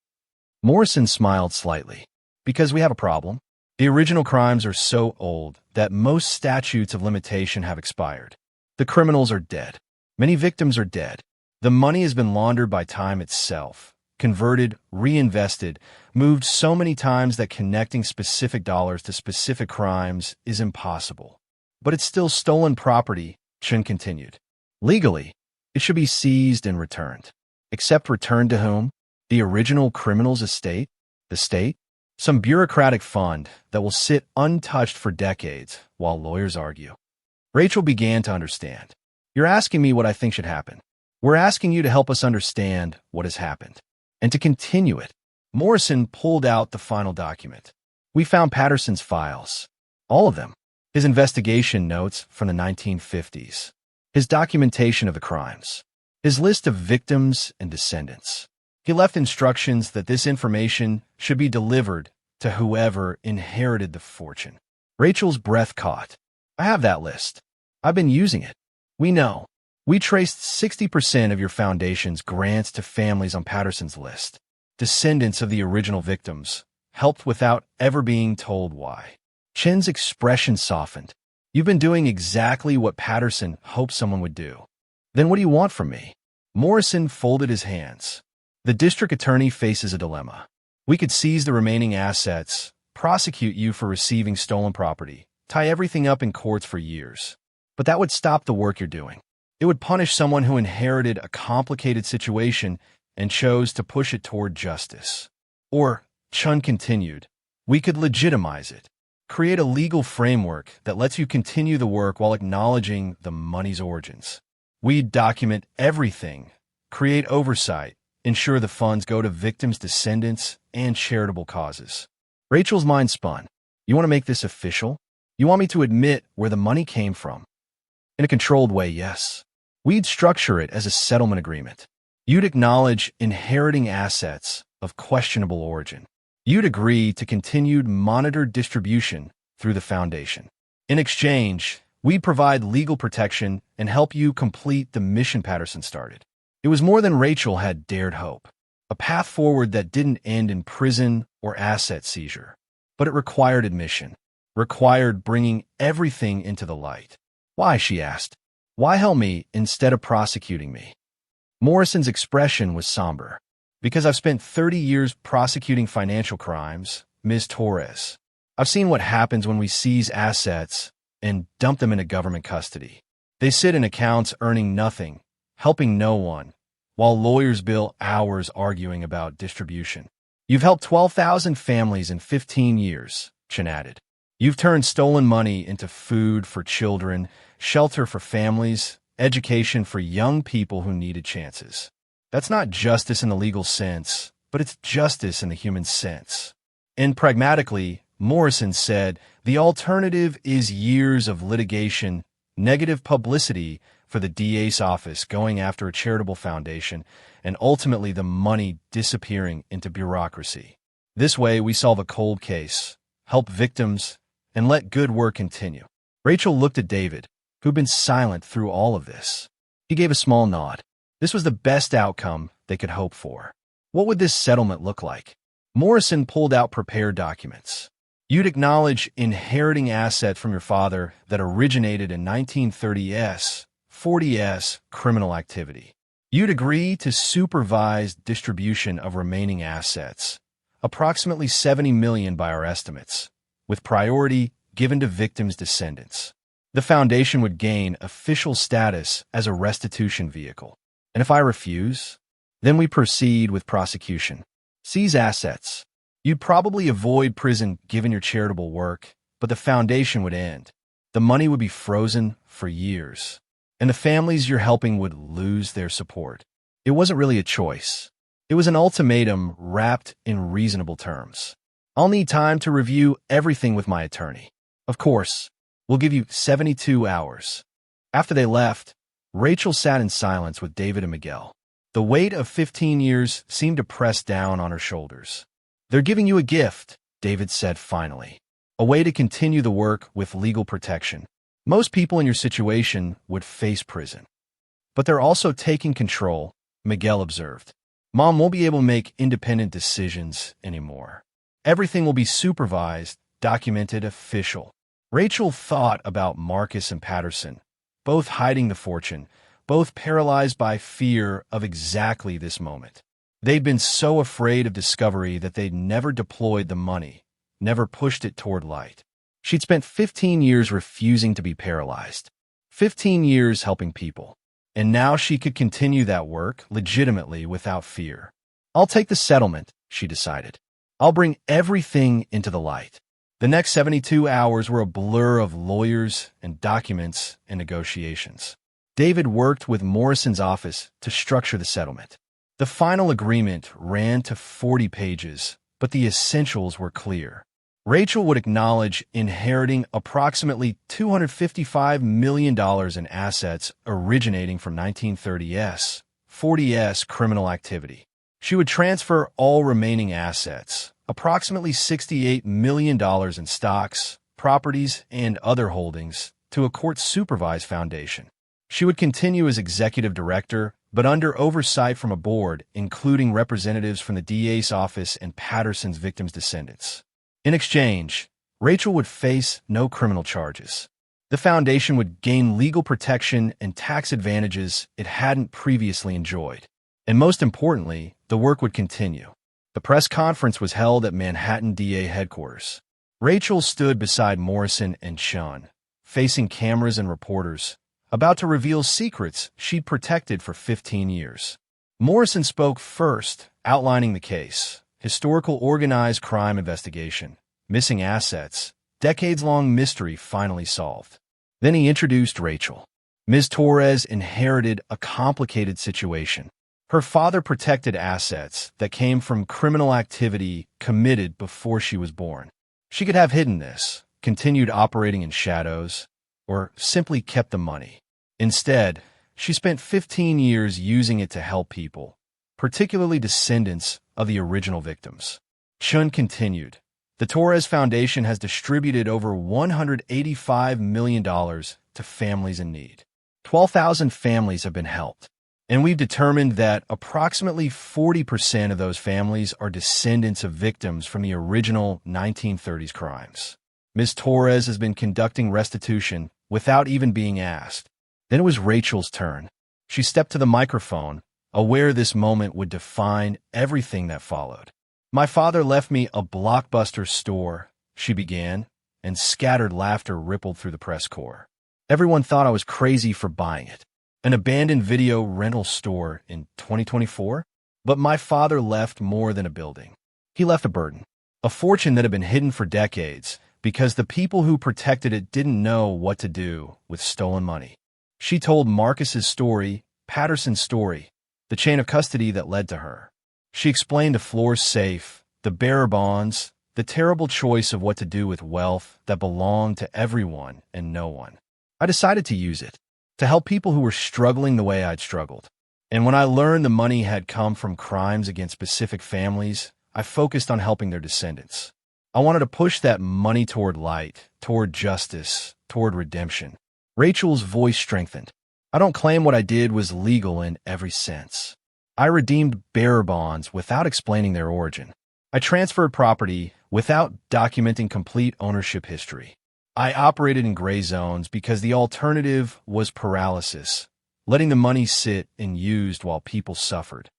Morrison smiled slightly. Because we have a problem. The original crimes are so old that most statutes of limitation have expired. The criminals are dead. Many victims are dead. The money has been laundered by time itself, converted, reinvested, moved so many times that connecting specific dollars to specific crimes is impossible. But it's still stolen property, Chun continued. Legally, it should be seized and returned. Except returned to whom? The original criminal's estate? The state? Some bureaucratic fund that will sit untouched for decades while lawyers argue. Rachel began to understand. You're asking me what I think should happen. We're asking you to help us understand what has happened. And to continue it. Morrison pulled out the final document. We found Patterson's files. All of them. His investigation notes from the 1950s. His documentation of the crimes. His list of victims and descendants. He left instructions that this information should be delivered to whoever inherited the fortune. Rachel's breath caught. I have that list. I've been using it. We know. We traced 60% of your foundation's grants to families on Patterson's list. Descendants of the original victims, helped without ever being told why. Chen's expression softened. You've been doing exactly what Patterson hoped someone would do. Then what do you want from me? Morrison folded his hands. The district attorney faces a dilemma. We could seize the remaining assets, prosecute you for receiving stolen property, tie everything up in courts for years. But that would stop the work you're doing. It would punish someone who inherited a complicated situation and chose to push it toward justice. Or, Chun continued, we could legitimize it. Create a legal framework that lets you continue the work while acknowledging the money's origins. We'd document everything, create oversight, ensure the funds go to victims' descendants and charitable causes. Rachel's mind spun. You want to make this official? You want me to admit where the money came from? In a controlled way, yes. We'd structure it as a settlement agreement. You'd acknowledge inheriting assets of questionable origin. You'd agree to continued monitored distribution through the foundation. In exchange, We provide legal protection and help you complete the mission Patterson started. It was more than Rachel had dared hope. A path forward that didn't end in prison or asset seizure. But it required admission. Required bringing everything into the light. Why, she asked. Why help me instead of prosecuting me? Morrison's expression was somber. Because I've spent 30 years prosecuting financial crimes, Ms. Torres. I've seen what happens when we seize assets and dump them into government custody. They sit in accounts earning nothing, helping no one, while lawyers bill hours arguing about distribution. You've helped 12,000 families in 15 years, Chen added. You've turned stolen money into food for children, shelter for families, education for young people who needed chances. That's not justice in the legal sense, but it's justice in the human sense. And pragmatically, Morrison said, the alternative is years of litigation, negative publicity for the DA's office going after a charitable foundation, and ultimately the money disappearing into bureaucracy. This way, we solve a cold case, help victims, and let good work continue. Rachel looked at David, who'd been silent through all of this. He gave a small nod. This was the best outcome they could hope for. What would this settlement look like? Morrison pulled out prepared documents. You'd acknowledge inheriting asset from your father that originated in 1930s, 40s criminal activity. You'd agree to supervise distribution of remaining assets, approximately $70 million by our estimates, with priority given to victims' descendants. The foundation would gain official status as a restitution vehicle. And if I refuse, then we proceed with prosecution. Seize assets. You'd probably avoid prison given your charitable work, but the foundation would end. The money would be frozen for years, and the families you're helping would lose their support. It wasn't really a choice. It was an ultimatum wrapped in reasonable terms. I'll need time to review everything with my attorney. Of course, we'll give you 72 hours. After they left, Rachel sat in silence with David and Miguel. The weight of 15 years seemed to press down on her shoulders. They're giving you a gift, David said finally. A way to continue the work with legal protection. Most people in your situation would face prison. But they're also taking control, Miguel observed. Mom won't be able to make independent decisions anymore. Everything will be supervised, documented, official. Rachel thought about Marcus and Patterson, both hiding the fortune, both paralyzed by fear of exactly this moment. They'd been so afraid of discovery that they'd never deployed the money, never pushed it toward light. She'd spent 15 years refusing to be paralyzed, 15 years helping people, and now she could continue that work legitimately without fear. I'll take the settlement, she decided. I'll bring everything into the light. The next 72 hours were a blur of lawyers and documents and negotiations. David worked with Morrison's office to structure the settlement. The final agreement ran to 40 pages, but the essentials were clear. Rachel would acknowledge inheriting approximately $255 million in assets originating from 1930s, 40s criminal activity. She would transfer all remaining assets, approximately $68 million in stocks, properties, and other holdings, to a court-supervised foundation. She would continue as executive director, but under oversight from a board, including representatives from the DA's office and Patterson's victims' descendants. In exchange, Rachel would face no criminal charges. The foundation would gain legal protection and tax advantages it hadn't previously enjoyed. And most importantly, the work would continue. The press conference was held at Manhattan DA headquarters. Rachel stood beside Morrison and Sean, facing cameras and reporters, about to reveal secrets she'd protected for 15 years. Morrison spoke first, outlining the case: historical organized crime investigation, missing assets, decades-long mystery finally solved. Then he introduced Rachel. Ms. Torres inherited a complicated situation. Her father protected assets that came from criminal activity committed before she was born. She could have hidden this, continued operating in shadows, or simply kept the money. Instead, she spent 15 years using it to help people, particularly descendants of the original victims. Chun continued. The Torres Foundation has distributed over $185 million to to families in need. 12,000 families have been helped, and we've determined that approximately 40% of those families are descendants of victims from the original 1930s crimes. Ms. Torres has been conducting restitution without even being asked. Then it was Rachel's turn. She stepped to the microphone, aware this moment would define everything that followed. "My father left me a Blockbuster store," she began, and scattered laughter rippled through the press corps. Everyone thought I was crazy for buying it. An abandoned video rental store in 2024? But my father left more than a building. He left a burden, a fortune that had been hidden for decades because the people who protected it didn't know what to do with stolen money. She told Marcus's story, Patterson's story, the chain of custody that led to her. She explained the floor's safe, the bearer bonds, the terrible choice of what to do with wealth that belonged to everyone and no one. I decided to use it, to help people who were struggling the way I'd struggled. And when I learned the money had come from crimes against specific families, I focused on helping their descendants. I wanted to push that money toward light, toward justice, toward redemption. Rachel's voice strengthened. "I don't claim what I did was legal in every sense. I redeemed bearer bonds without explaining their origin. I transferred property without documenting complete ownership history. I operated in gray zones because the alternative was paralysis, letting the money sit unused while people suffered.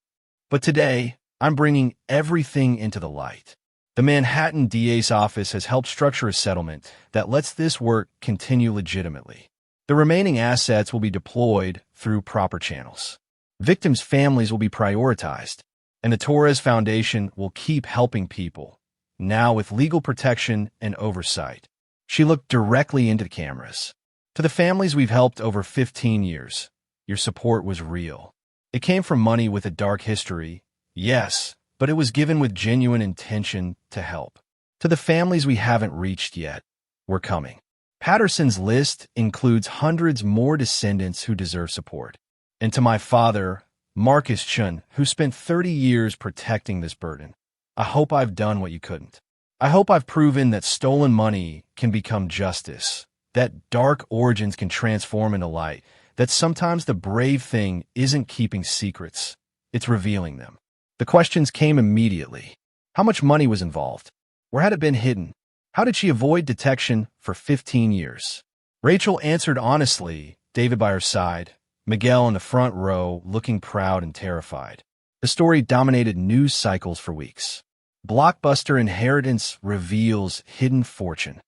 But today, I'm bringing everything into the light. The Manhattan DA's office has helped structure a settlement that lets this work continue legitimately. The remaining assets will be deployed through proper channels. Victims' families will be prioritized, and the Torres Foundation will keep helping people, now with legal protection and oversight." She looked directly into the cameras. "To the families we've helped over 15 years, your support was real. It came from money with a dark history, yes, but it was given with genuine intention to help. To the families we haven't reached yet, we're coming." Patterson's list includes hundreds more descendants who deserve support. "And to my father, Marcus Chun, who spent 30 years protecting this burden, I hope I've done what you couldn't. I hope I've proven that stolen money can become justice, that dark origins can transform into light, that sometimes the brave thing isn't keeping secrets, it's revealing them." The questions came immediately. How much money was involved? Where had it been hidden? How did she avoid detection for 15 years? Rachel answered honestly, David by her side, Miguel in the front row looking proud and terrified. The story dominated news cycles for weeks. Blockbuster inheritance reveals hidden fortune.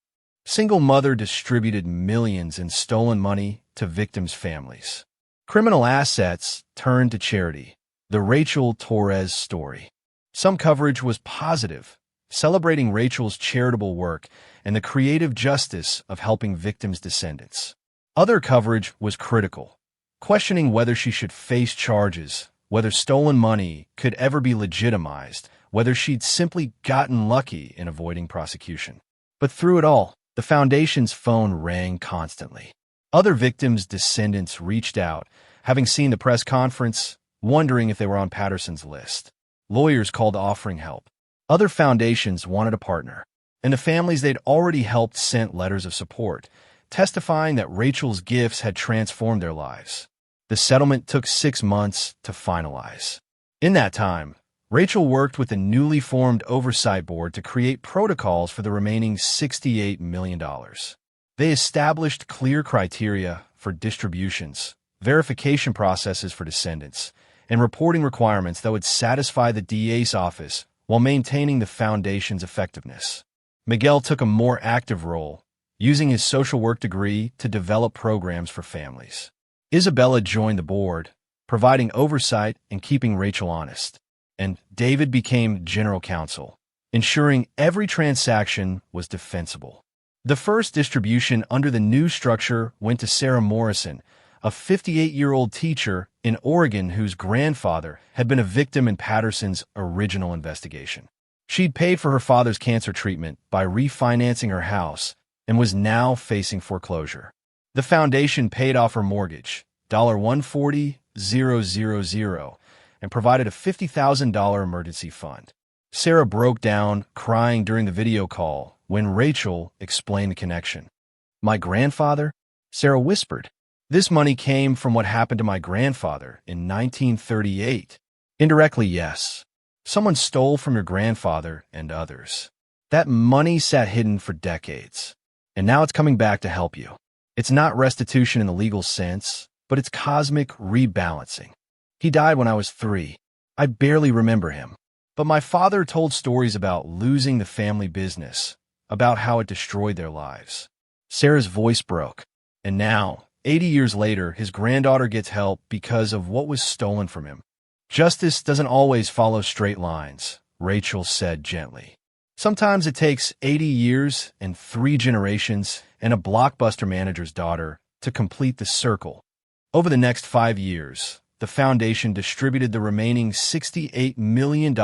Single mother distributed millions in stolen money to victims' families. Criminal assets turned to charity. The Rachel Torres story. Some coverage was positive, celebrating Rachel's charitable work and the creative justice of helping victims' descendants. Other coverage was critical, questioning whether she should face charges, whether stolen money could ever be legitimized, whether she'd simply gotten lucky in avoiding prosecution. But through it all, the Foundation's phone rang constantly. Other victims' descendants reached out, having seen the press conference, wondering if they were on Patterson's list. Lawyers called offering help. Other foundations wanted a partner, and the families they'd already helped sent letters of support, testifying that Rachel's gifts had transformed their lives. The settlement took 6 months to finalize. In that time, Rachel worked with the newly formed oversight board to create protocols for the remaining $68 million. They established clear criteria for distributions, verification processes for descendants, and reporting requirements that would satisfy the DA's office while maintaining the Foundation's effectiveness. Miguel took a more active role, using his social work degree to develop programs for families. Isabella joined the board, providing oversight and keeping Rachel honest. And David became general counsel, ensuring every transaction was defensible. The first distribution under the new structure went to Sarah Morrison, a 58-year-old teacher in Oregon whose grandfather had been a victim in Patterson's original investigation. She'd paid for her father's cancer treatment by refinancing her house and was now facing foreclosure. The Foundation paid off her mortgage, $140,000, and provided a $50,000 emergency fund. Sarah broke down, crying during the video call when Rachel explained the connection. "My grandfather? Sarah whispered. This money came from what happened to my grandfather in 1938. Indirectly, yes. Someone stole from your grandfather and others. That money sat hidden for decades, and now it's coming back to help you. It's not restitution in the legal sense, but it's cosmic rebalancing. He died when I was 3. I barely remember him. But my father told stories about losing the family business, about how it destroyed their lives. Sarah's voice broke. And now, 80 years later, his granddaughter gets help because of what was stolen from him. Justice doesn't always follow straight lines, Rachel said gently. Sometimes it takes 80 years and 3 generations and a Blockbuster manager's daughter to complete the circle. Over the next 5 years, the foundation distributed the remaining $68 million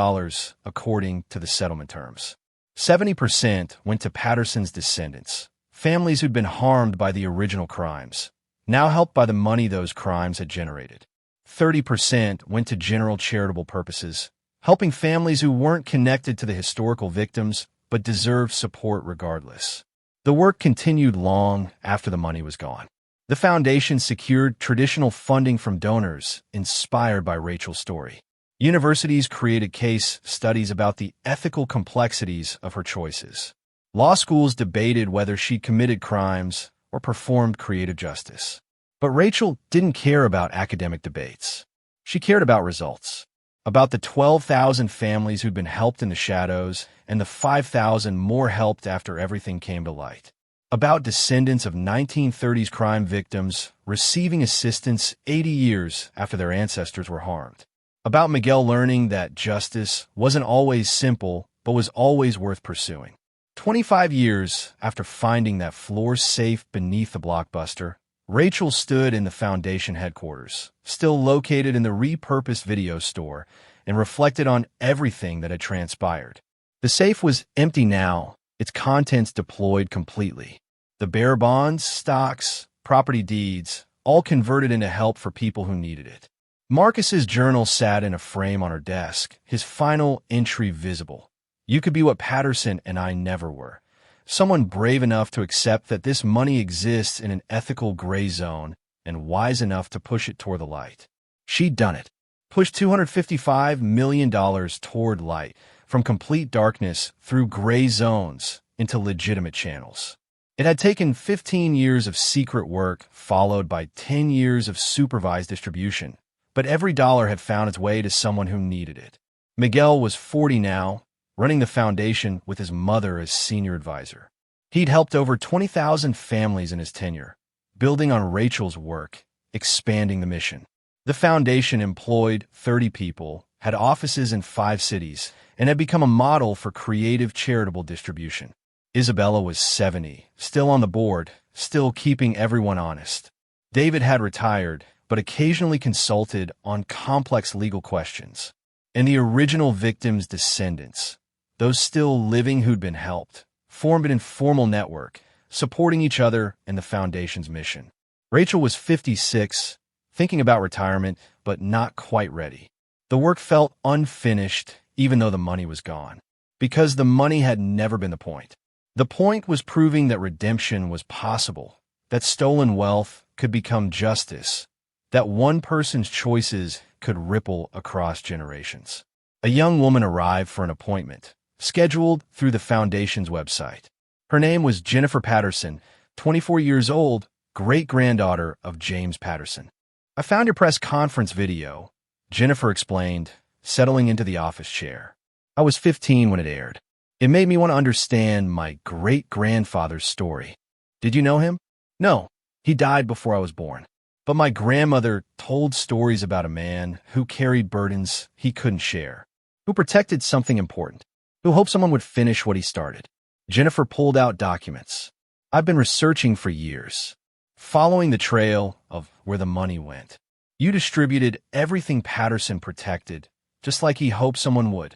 according to the settlement terms. 70% went to Patterson's descendants, families who'd been harmed by the original crimes, now helped by the money those crimes had generated. 30% went to general charitable purposes, helping families who weren't connected to the historical victims but deserved support regardless. The work continued long after the money was gone. The foundation secured traditional funding from donors inspired by Rachel's story. Universities created case studies about the ethical complexities of her choices. Law schools debated whether she committed crimes or performed creative justice. But Rachel didn't care about academic debates. She cared about results, about the 12,000 families who'd been helped in the shadows and the 5,000 more helped after everything came to light. About descendants of 1930s crime victims receiving assistance 80 years after their ancestors were harmed. About Miguel learning that justice wasn't always simple, but was always worth pursuing. 25 years after finding that floor safe beneath the Blockbuster, Rachel stood in the foundation headquarters, still located in the repurposed video store, and reflected on everything that had transpired. The safe was empty now, its contents deployed completely. The bare bonds, stocks, property deeds, all converted into help for people who needed it. Marcus's journal sat in a frame on her desk, his final entry visible. You could be what Patterson and I never were. Someone brave enough to accept that this money exists in an ethical gray zone and wise enough to push it toward the light. She'd done it. Pushed $255 million toward light, from complete darkness through gray zones into legitimate channels. It had taken 15 years of secret work, followed by 10 years of supervised distribution, but every dollar had found its way to someone who needed it. Miguel was 40 now, running the foundation with his mother as senior advisor. He'd helped over 20,000 families in his tenure, building on Rachel's work, expanding the mission. The foundation employed 30 people, had offices in 5 cities, and had become a model for creative charitable distribution. Isabella was 70, still on the board, still keeping everyone honest. David had retired, but occasionally consulted on complex legal questions. And the original victims' descendants, those still living who'd been helped, formed an informal network, supporting each other and the foundation's mission. Rachel was 56, thinking about retirement, but not quite ready. The work felt unfinished, even though the money was gone. Because the money had never been the point. The point was proving that redemption was possible, that stolen wealth could become justice, that one person's choices could ripple across generations. A young woman arrived for an appointment, scheduled through the foundation's website. Her name was Jennifer Patterson, 24 years old, great-granddaughter of James Patterson. I found your press conference video, Jennifer explained, settling into the office chair. I was 15 when it aired. It made me want to understand my great-grandfather's story. Did you know him? No, he died before I was born. But my grandmother told stories about a man who carried burdens he couldn't share, who protected something important, who hoped someone would finish what he started. Jennifer pulled out documents. I've been researching for years, following the trail of where the money went. You distributed everything Patterson protected, just like he hoped someone would.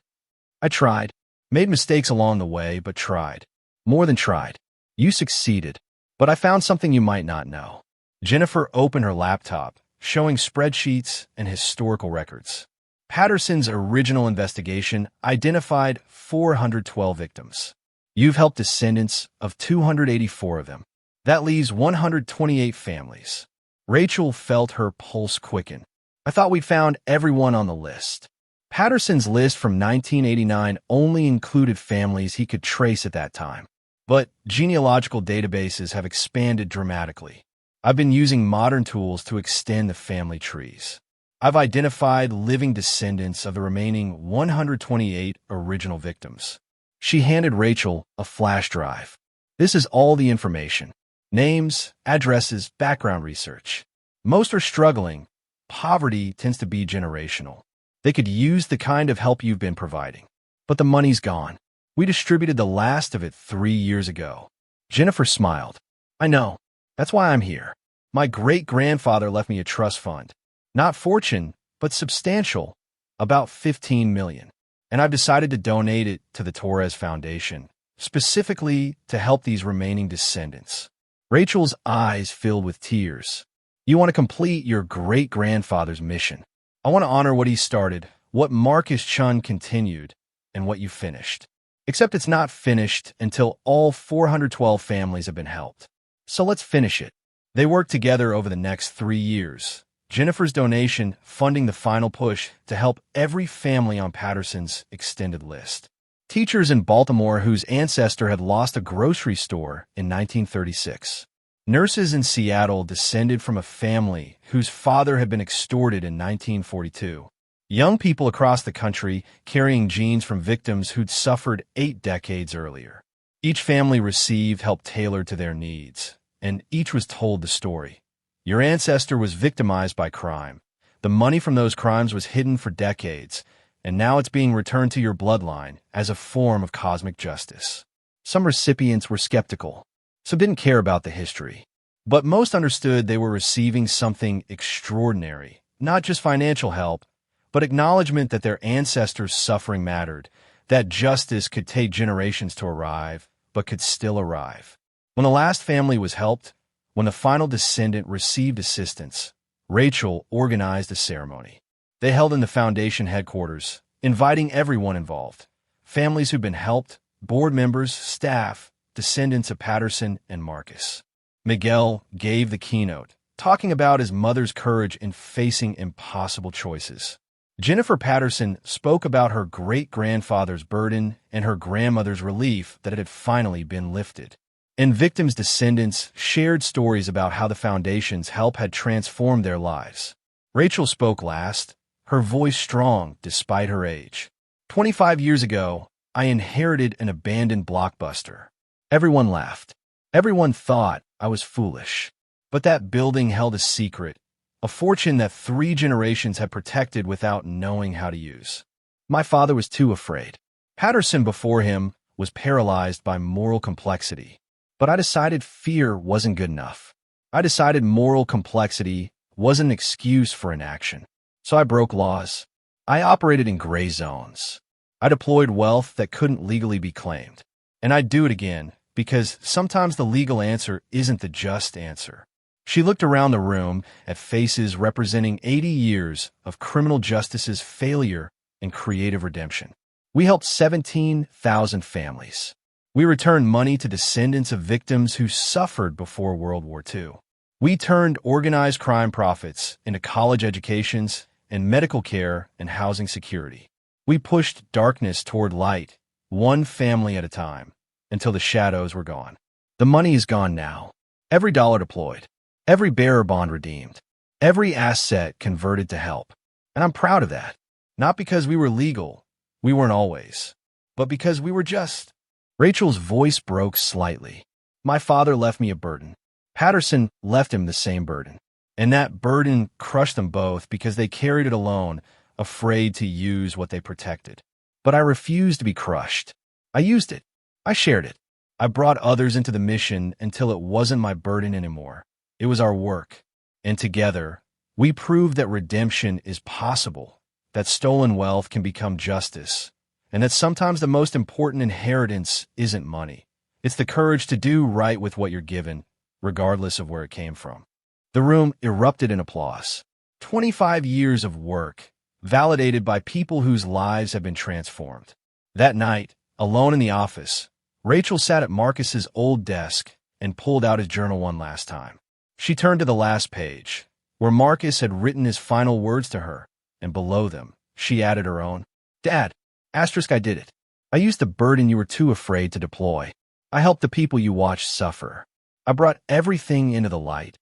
I tried, made mistakes along the way, but tried. More than tried. You succeeded, but I found something you might not know. Jennifer opened her laptop, showing spreadsheets and historical records. Patterson's original investigation identified 412 victims. You've helped descendants of 284 of them. That leaves 128 families. Rachel felt her pulse quicken. I thought we'd found everyone on the list. Patterson's list from 1989 only included families he could trace at that time. But genealogical databases have expanded dramatically. I've been using modern tools to extend the family trees. I've identified living descendants of the remaining 128 original victims. She handed Rachel a flash drive. This is all the information. Names, addresses, background research. Most are struggling. Poverty tends to be generational. They could use the kind of help you've been providing. But the money's gone. We distributed the last of it 3 years ago. Jennifer smiled. I know. That's why I'm here. My great-grandfather left me a trust fund. Not fortune, but substantial. About $15 million. And I've decided to donate it to the Torres Foundation, specifically to help these remaining descendants. Rachel's eyes filled with tears. You want to complete your great-grandfather's mission. I want to honor what he started, what Marcus Chun continued, and what you finished. Except it's not finished until all 412 families have been helped. So let's finish it. They worked together over the next 3 years. Jennifer's donation funding the final push to help every family on Patterson's extended list. Teachers in Baltimore whose ancestor had lost a grocery store in 1936. Nurses in Seattle descended from a family whose father had been extorted in 1942. Young people across the country carrying genes from victims who'd suffered 8 decades earlier. Each family received help tailored to their needs, and each was told the story. Your ancestor was victimized by crime. The money from those crimes was hidden for decades, and now it's being returned to your bloodline as a form of cosmic justice. Some recipients were skeptical. Some didn't care about the history. But most understood they were receiving something extraordinary, not just financial help, but acknowledgement that their ancestors' suffering mattered, that justice could take generations to arrive, but could still arrive. When the last family was helped, when the final descendant received assistance, Rachel organized a ceremony. They held in the foundation headquarters, inviting everyone involved. Families who'd been helped, board members, staff, descendants of Patterson and Marcus. Miguel gave the keynote, talking about his mother's courage in facing impossible choices. Jennifer Patterson spoke about her great-grandfather's burden and her grandmother's relief that it had finally been lifted. And victims' descendants shared stories about how the foundation's help had transformed their lives. Rachel spoke last, her voice strong despite her age. 25 years ago, I inherited an abandoned Blockbuster. Everyone laughed. Everyone thought I was foolish. But that building held a secret, a fortune that 3 generations had protected without knowing how to use. My father was too afraid. Patterson before him was paralyzed by moral complexity. But I decided fear wasn't good enough. I decided moral complexity wasn't an excuse for inaction. So I broke laws. I operated in gray zones. I deployed wealth that couldn't legally be claimed. And I'd do it again, because sometimes the legal answer isn't the just answer. She looked around the room at faces representing 80 years of criminal justice's failure and creative redemption. We helped 17,000 families. We returned money to descendants of victims who suffered before World War II. We turned organized crime profits into college educations and medical care and housing security. We pushed darkness toward light, one family at a time, until the shadows were gone. The money is gone now. Every dollar deployed. Every bearer bond redeemed. Every asset converted to help. And I'm proud of that. Not because we were legal. We weren't always. But because we were just. Rachel's voice broke slightly. My father left me a burden. Patterson left him the same burden. And that burden crushed them both because they carried it alone, afraid to use what they protected. But I refused to be crushed. I used it. I shared it. I brought others into the mission until it wasn't my burden anymore. It was our work. And together, we proved that redemption is possible, that stolen wealth can become justice, and that sometimes the most important inheritance isn't money. It's the courage to do right with what you're given, regardless of where it came from. The room erupted in applause. 25 years of work, validated by people whose lives have been transformed. That night, alone in the office, Rachel sat at Marcus's old desk and pulled out his journal one last time. She turned to the last page, where Marcus had written his final words to her, and below them, she added her own. Dad, I did it. I used the burden you were too afraid to deploy. I helped the people you watched suffer. I brought everything into the light.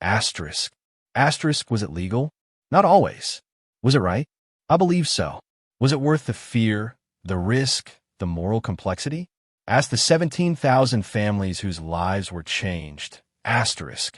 Asterisk, was it legal? Not always. Was it right? I believe so. Was it worth the fear, the risk, the moral complexity? Ask the 17,000 families whose lives were changed. Asterisk,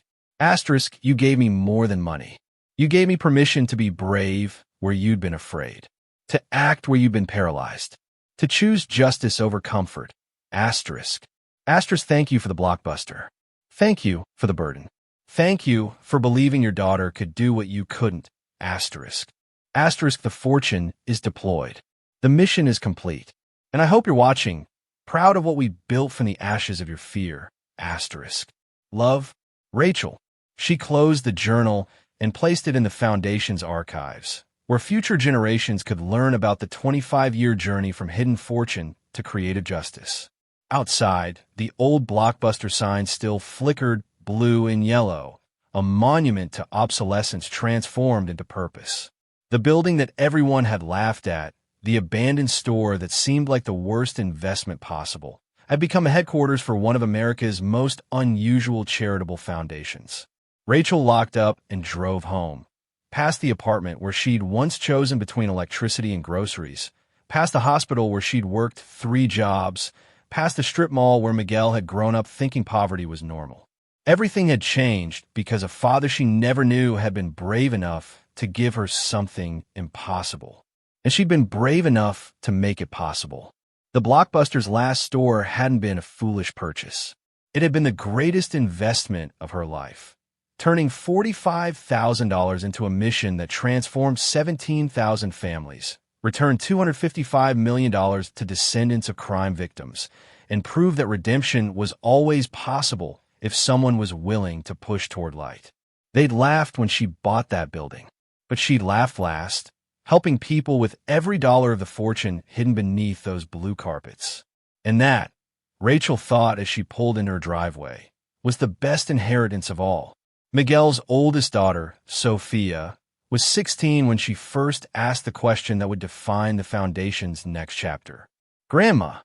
you gave me more than money. You gave me permission to be brave where you'd been afraid, to act where you'd been paralyzed, to choose justice over comfort. Asterisk, thank you for the Blockbuster. Thank you for the burden. Thank you for believing your daughter could do what you couldn't. Asterisk, the fortune is deployed. The mission is complete. And I hope you're watching, proud of what we built from the ashes of your fear. Asterisk. Love, Rachel. She closed the journal and placed it in the Foundation's archives, where future generations could learn about the 25-year journey from hidden fortune to creative justice. Outside, the old Blockbuster sign still flickered blue and yellow, a monument to obsolescence transformed into purpose. The building that everyone had laughed at, the abandoned store that seemed like the worst investment possible, had become a headquarters for one of America's most unusual charitable foundations. Rachel locked up and drove home, past the apartment where she'd once chosen between electricity and groceries, past the hospital where she'd worked 3 jobs, past the strip mall where Miguel had grown up thinking poverty was normal. Everything had changed because a father she never knew had been brave enough to give her something impossible. And she'd been brave enough to make it possible. The Blockbuster's last store hadn't been a foolish purchase. It had been the greatest investment of her life, turning $45,000 into a mission that transformed 17,000 families, returned $255 million to descendants of crime victims, and proved that redemption was always possible if someone was willing to push toward light. They'd laughed when she bought that building, but she'd laughed last, helping people with every dollar of the fortune hidden beneath those blue carpets. And that, Rachel thought as she pulled into her driveway, was the best inheritance of all. Miguel's oldest daughter, Sophia, was 16 when she first asked the question that would define the Foundation's next chapter. Grandma,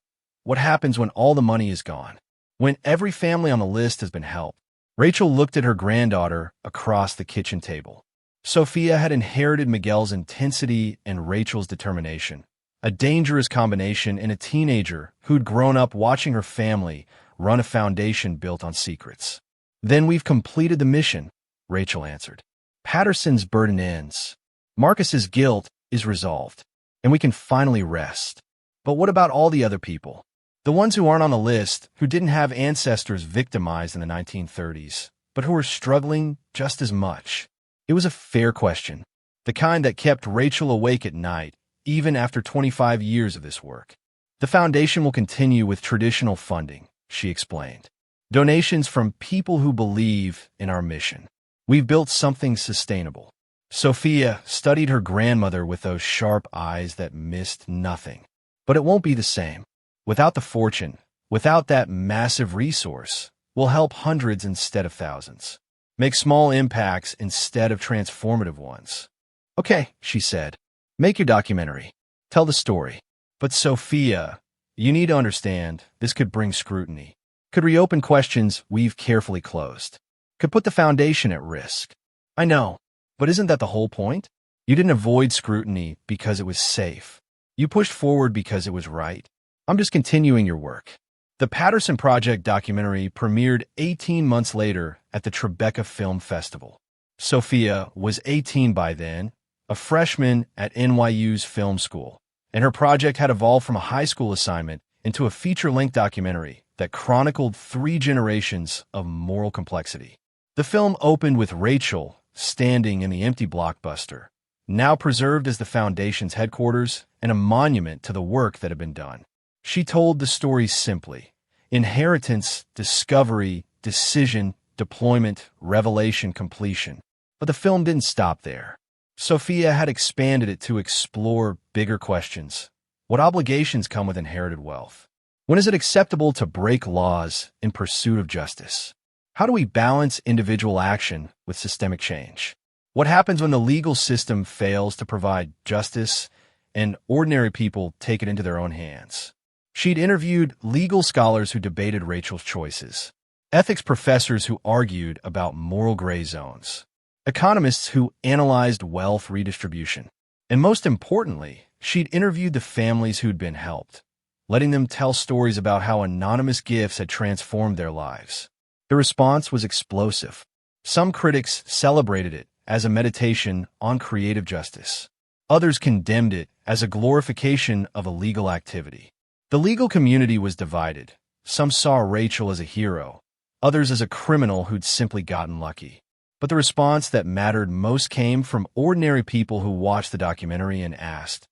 what happens when all the money is gone? When every family on the list has been helped? Rachel looked at her granddaughter across the kitchen table. Sophia had inherited Miguel's intensity and Rachel's determination, a dangerous combination in a teenager who'd grown up watching her family run a foundation built on secrets. Then we've completed the mission, Rachel answered. Patterson's burden ends. Marcus's guilt is resolved, and we can finally rest. But what about all the other people? The ones who aren't on the list, who didn't have ancestors victimized in the 1930s, but who are struggling just as much? It was a fair question, the kind that kept Rachel awake at night, even after 25 years of this work. The Foundation will continue with traditional funding, she explained. Donations from people who believe in our mission. We've built something sustainable. Sophia studied her grandmother with those sharp eyes that missed nothing. But it won't be the same. Without the fortune, without that massive resource, we'll help hundreds instead of thousands. Make small impacts instead of transformative ones. Okay, she said. Make your documentary. Tell the story. But Sophia, you need to understand, this could bring scrutiny. Could reopen questions we've carefully closed. Could put the Foundation at risk. I know, but isn't that the whole point? You didn't avoid scrutiny because it was safe. You pushed forward because it was right. I'm just continuing your work. The Patterson Project documentary premiered 18 months later at the Tribeca Film Festival. Sophia was 18 by then, a freshman at NYU's film school, and her project had evolved from a high school assignment into a feature-length documentary that chronicled 3 generations of moral complexity. The film opened with Rachel standing in the empty Blockbuster, now preserved as the Foundation's headquarters and a monument to the work that had been done. She told the story simply. Inheritance, discovery, decision, deployment, revelation, completion. But the film didn't stop there. Sophia had expanded it to explore bigger questions. What obligations come with inherited wealth? When is it acceptable to break laws in pursuit of justice? How do we balance individual action with systemic change? What happens when the legal system fails to provide justice and ordinary people take it into their own hands? She'd interviewed legal scholars who debated Rachel's choices, ethics professors who argued about moral gray zones, economists who analyzed wealth redistribution, and most importantly, she'd interviewed the families who'd been helped, letting them tell stories about how anonymous gifts had transformed their lives. The response was explosive. Some critics celebrated it as a meditation on creative justice. Others condemned it as a glorification of illegal activity. The legal community was divided. Some saw Rachel as a hero, others as a criminal who'd simply gotten lucky. But the response that mattered most came from ordinary people who watched the documentary and asked,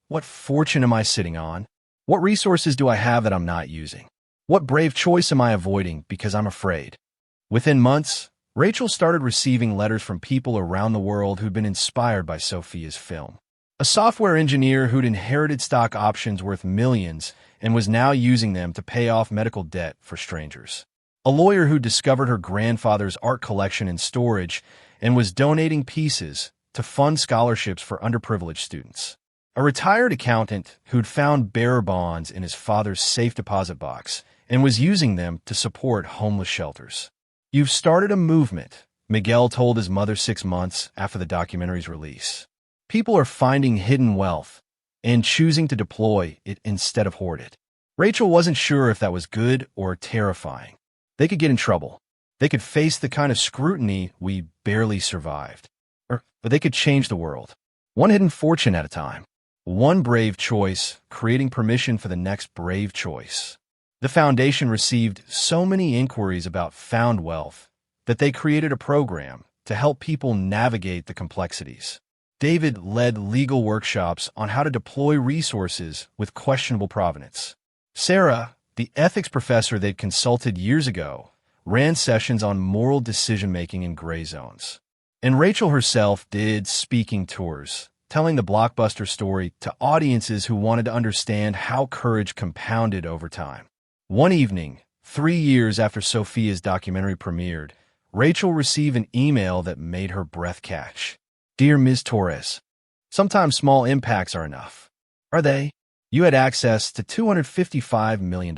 "What fortune am I sitting on? What resources do I have that I'm not using? What brave choice am I avoiding because I'm afraid?" Within months, Rachel started receiving letters from people around the world who'd been inspired by Sophia's film. A software engineer who'd inherited stock options worth millions and was now using them to pay off medical debt for strangers. A lawyer who discovered her grandfather's art collection in storage and was donating pieces to fund scholarships for underprivileged students. A retired accountant who'd found bearer bonds in his father's safe deposit box and was using them to support homeless shelters. "You've started a movement," Miguel told his mother 6 months after the documentary's release. "People are finding hidden wealth and choosing to deploy it instead of hoard it." Rachel wasn't sure if that was good or terrifying. They could get in trouble. They could face the kind of scrutiny we barely survived. But they could change the world, one hidden fortune at a time. One brave choice, creating permission for the next brave choice. The foundation received so many inquiries about found wealth that they created a program to help people navigate the complexities. David led legal workshops on how to deploy resources with questionable provenance. Sarah, the ethics professor they'd consulted years ago, ran sessions on moral decision-making in gray zones. And Rachel herself did speaking tours, telling the Blockbuster story to audiences who wanted to understand how courage compounded over time. One evening, 3 years after Sophia's documentary premiered, Rachel received an email that made her breath catch. "Dear Ms. Torres, sometimes small impacts are enough." Are they? You had access to $255 million.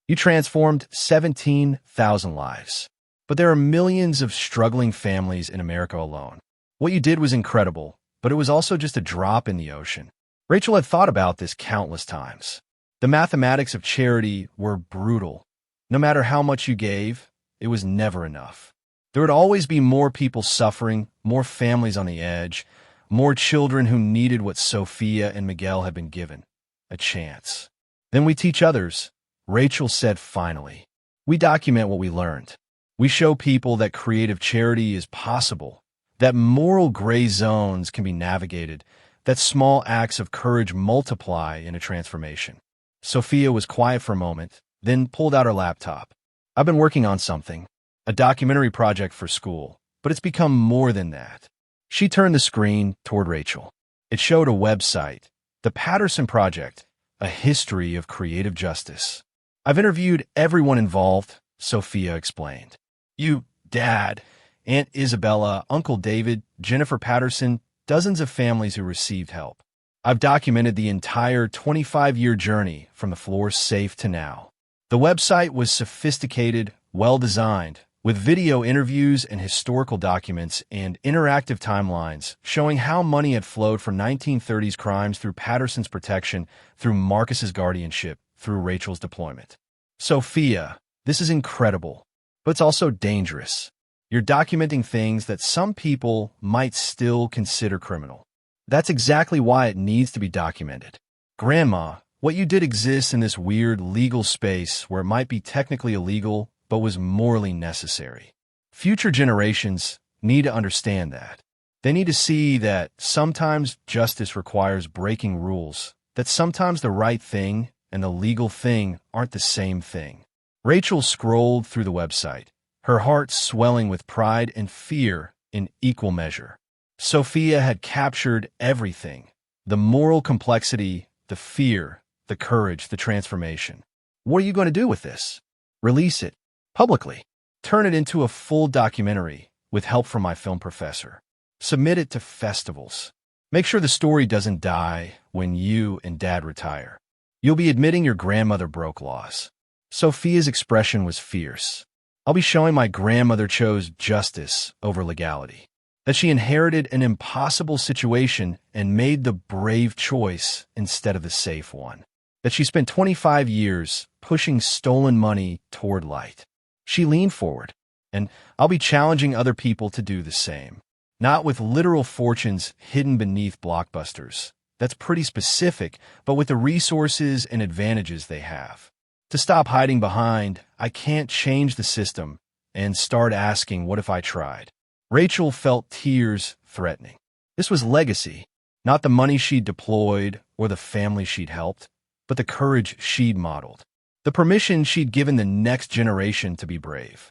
You transformed 17,000 lives. But there are millions of struggling families in America alone. What you did was incredible, but it was also just a drop in the ocean. Rachel had thought about this countless times. The mathematics of charity were brutal. No matter how much you gave, it was never enough. There would always be more people suffering, more families on the edge, more children who needed what Sophia and Miguel had been given, a chance. "Then we teach others," Rachel said finally. "We document what we learned. We show people that creative charity is possible, that moral gray zones can be navigated, that small acts of courage multiply in a transformation." Sophia was quiet for a moment, then pulled out her laptop. "I've been working on something, a documentary project for school, but it's become more than that." She turned the screen toward Rachel. It showed a website, The Patterson Project, a history of creative justice. "I've interviewed everyone involved," Sophia explained. "You, Dad, Aunt Isabella, Uncle David, Jennifer Patterson, dozens of families who received help. I've documented the entire 25-year journey from the floor safe to now." The website was sophisticated, well-designed, with video interviews and historical documents and interactive timelines showing how money had flowed from 1930s crimes through Patterson's protection, through Marcus's guardianship, through Rachel's deployment. "Sophia, this is incredible, but it's also dangerous. You're documenting things that some people might still consider criminal. That's exactly why it needs to be documented. Grandma, what you did exists in this weird legal space where it might be technically illegal, but was morally necessary. Future generations need to understand that. They need to see that sometimes justice requires breaking rules, that sometimes the right thing and the legal thing aren't the same thing." Rachel scrolled through the website, her heart swelling with pride and fear in equal measure. Sophia had captured everything: the moral complexity, the fear, the courage, the transformation. What are you going to do with this? Release it publicly. Turn it into a full documentary with help from my film professor. Submit it to festivals. Make sure the story doesn't die when you and Dad retire. You'll be admitting your grandmother broke laws. Sophia's expression was fierce. I'll be showing my grandmother chose justice over legality. That she inherited an impossible situation and made the brave choice instead of the safe one. That she spent 25 years pushing stolen money toward light. She leaned forward, and I'll be challenging other people to do the same. Not with literal fortunes hidden beneath blockbusters. That's pretty specific, but with the resources and advantages they have. To stop hiding behind, I can't change the system, and start asking, what if I tried? Rachel felt tears threatening. This was legacy, not the money she'd deployed or the family she'd helped, but the courage she'd modeled. The permission she'd given the next generation to be brave.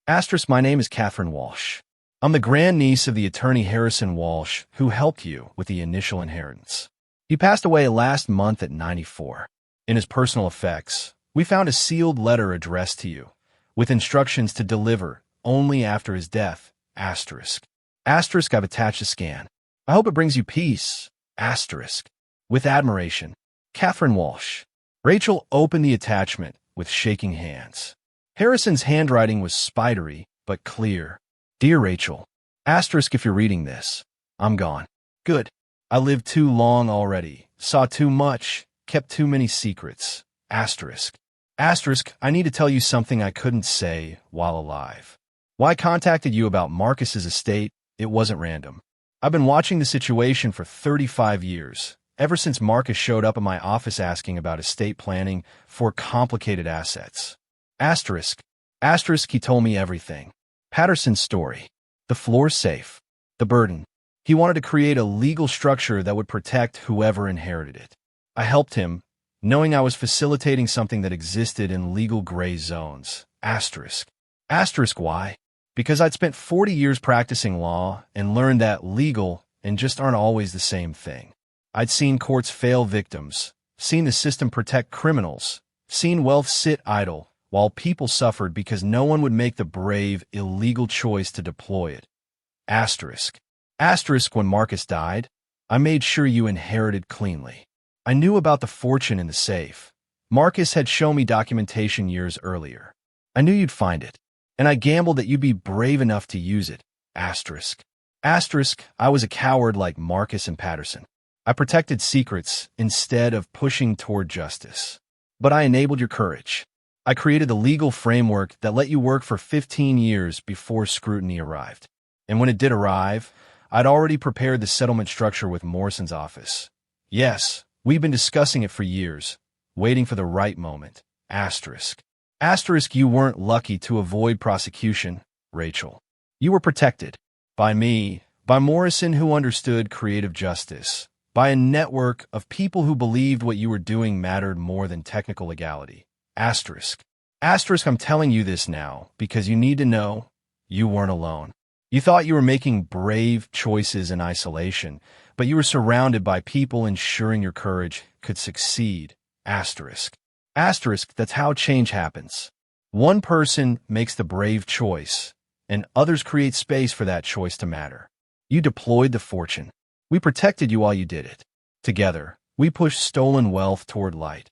Asterisk, my name is Catherine Walsh. I'm the grandniece of the attorney Harrison Walsh, who helped you with the initial inheritance. He passed away last month at 94. In his personal effects, we found a sealed letter addressed to you, with instructions to deliver only after his death. Asterisk. Asterisk, I've attached a scan. I hope it brings you peace. Asterisk. With admiration, Catherine Walsh. Rachel opened the attachment with shaking hands. Harrison's handwriting was spidery, but clear. Dear Rachel, asterisk, if you're reading this, I'm gone. Good. I lived too long already, saw too much, kept too many secrets. Asterisk. Asterisk, I need to tell you something I couldn't say while alive. Why I contacted you about Marcus's estate, it wasn't random. I've been watching the situation for 35 years, ever since Marcus showed up in my office asking about estate planning for complicated assets. Asterisk. Asterisk, he told me everything. Patterson's story. The floor safe. The burden. He wanted to create a legal structure that would protect whoever inherited it. I helped him, knowing I was facilitating something that existed in legal gray zones. Asterisk. Asterisk, why? Because I'd spent 40 years practicing law and learned that legal and just aren't always the same thing. I'd seen courts fail victims, seen the system protect criminals, seen wealth sit idle while people suffered because no one would make the brave, illegal choice to deploy it. Asterisk. Asterisk, when Marcus died, I made sure you inherited cleanly. I knew about the fortune in the safe. Marcus had shown me documentation years earlier. I knew you'd find it, and I gambled that you'd be brave enough to use it. Asterisk. Asterisk, I was a coward like Marcus and Patterson. I protected secrets instead of pushing toward justice. But I enabled your courage. I created the legal framework that let you work for 15 years before scrutiny arrived. And when it did arrive, I'd already prepared the settlement structure with Morrison's office. Yes, we've been discussing it for years, waiting for the right moment. Asterisk. Asterisk, you weren't lucky to avoid prosecution, Rachel. You were protected. By me, by Morrison, who understood creative justice, by a network of people who believed what you were doing mattered more than technical legality. Asterisk. Asterisk, I'm telling you this now because you need to know you weren't alone. You thought you were making brave choices in isolation, but you were surrounded by people ensuring your courage could succeed. Asterisk. Asterisk, that's how change happens. One person makes the brave choice, and others create space for that choice to matter. You deployed the fortune. We protected you while you did it. Together, we pushed stolen wealth toward light.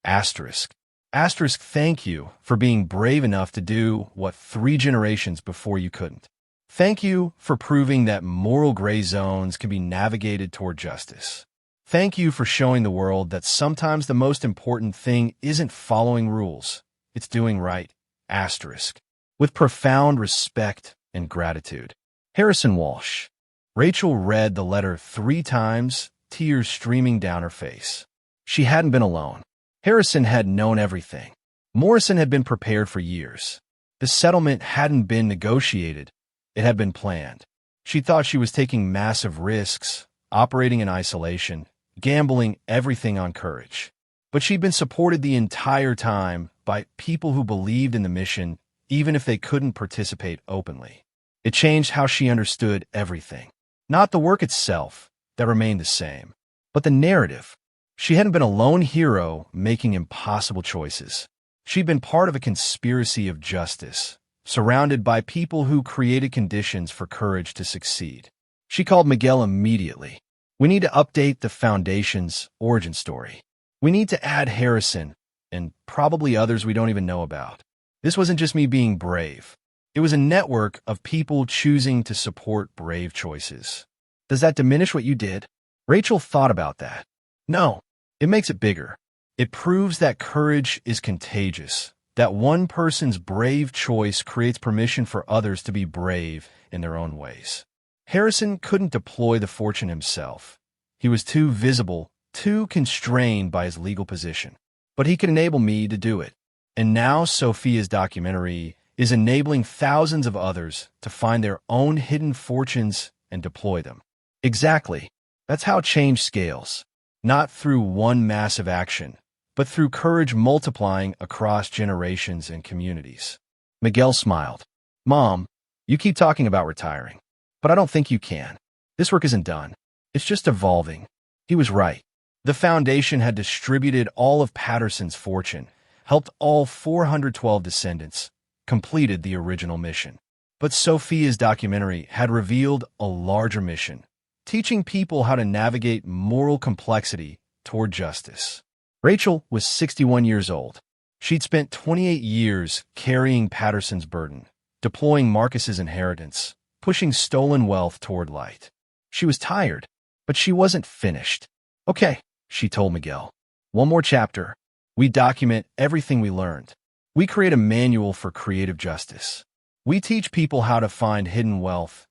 Asterisk. Asterisk, thank you for being brave enough to do what 3 generations before you couldn't. Thank you for proving that moral gray zones can be navigated toward justice. Thank you for showing the world that sometimes the most important thing isn't following rules, it's doing right. Asterisk. With profound respect and gratitude. Harrison Walsh. Rachel read the letter 3 times, tears streaming down her face. She hadn't been alone. Harrison had known everything. Morrison had been prepared for years. The settlement hadn't been negotiated. It had been planned. She thought she was taking massive risks, operating in isolation, gambling everything on courage. But she'd been supported the entire time by people who believed in the mission, even if they couldn't participate openly. It changed how she understood everything. Not the work itself, that remained the same, but the narrative. She hadn't been a lone hero making impossible choices. She'd been part of a conspiracy of justice, surrounded by people who created conditions for courage to succeed. She called Miguel immediately. We need to update the Foundation's origin story. We need to add Harrison, and probably others we don't even know about. This wasn't just me being brave. It was a network of people choosing to support brave choices. Does that diminish what you did? Rachel thought about that. No, it makes it bigger. It proves that courage is contagious, that one person's brave choice creates permission for others to be brave in their own ways. Harrison couldn't deploy the fortune himself. He was too visible, too constrained by his legal position. But he could enable me to do it. And now Sophia's documentary is enabling thousands of others to find their own hidden fortunes and deploy them. Exactly. That's how change scales. Not through one massive action, but through courage multiplying across generations and communities. Miguel smiled. Mom, you keep talking about retiring, but I don't think you can. This work isn't done. It's just evolving. He was right. The Foundation had distributed all of Patterson's fortune, helped all 412 descendants, completed the original mission. But Sophia's documentary had revealed a larger mission, teaching people how to navigate moral complexity toward justice. Rachel was 61 years old. She'd spent 28 years carrying Patterson's burden, deploying Marcus's inheritance, pushing stolen wealth toward light. She was tired, but she wasn't finished. Okay, she told Miguel. One more chapter. We document everything we learned. We create a manual for creative justice. We teach people how to find hidden wealth,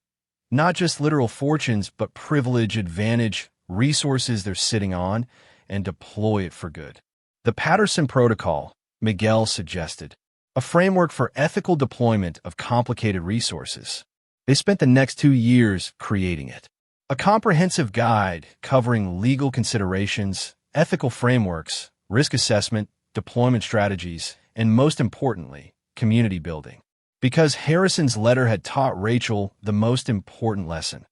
not just literal fortunes, but privilege, advantage, resources they're sitting on, and deploy it for good. The Patterson Protocol, Miguel suggested, a framework for ethical deployment of complicated resources. They spent the next 2 years creating it. A comprehensive guide covering legal considerations, ethical frameworks, risk assessment, deployment strategies, and most importantly, community building. Because Harrison's letter had taught Rachel the most important lesson.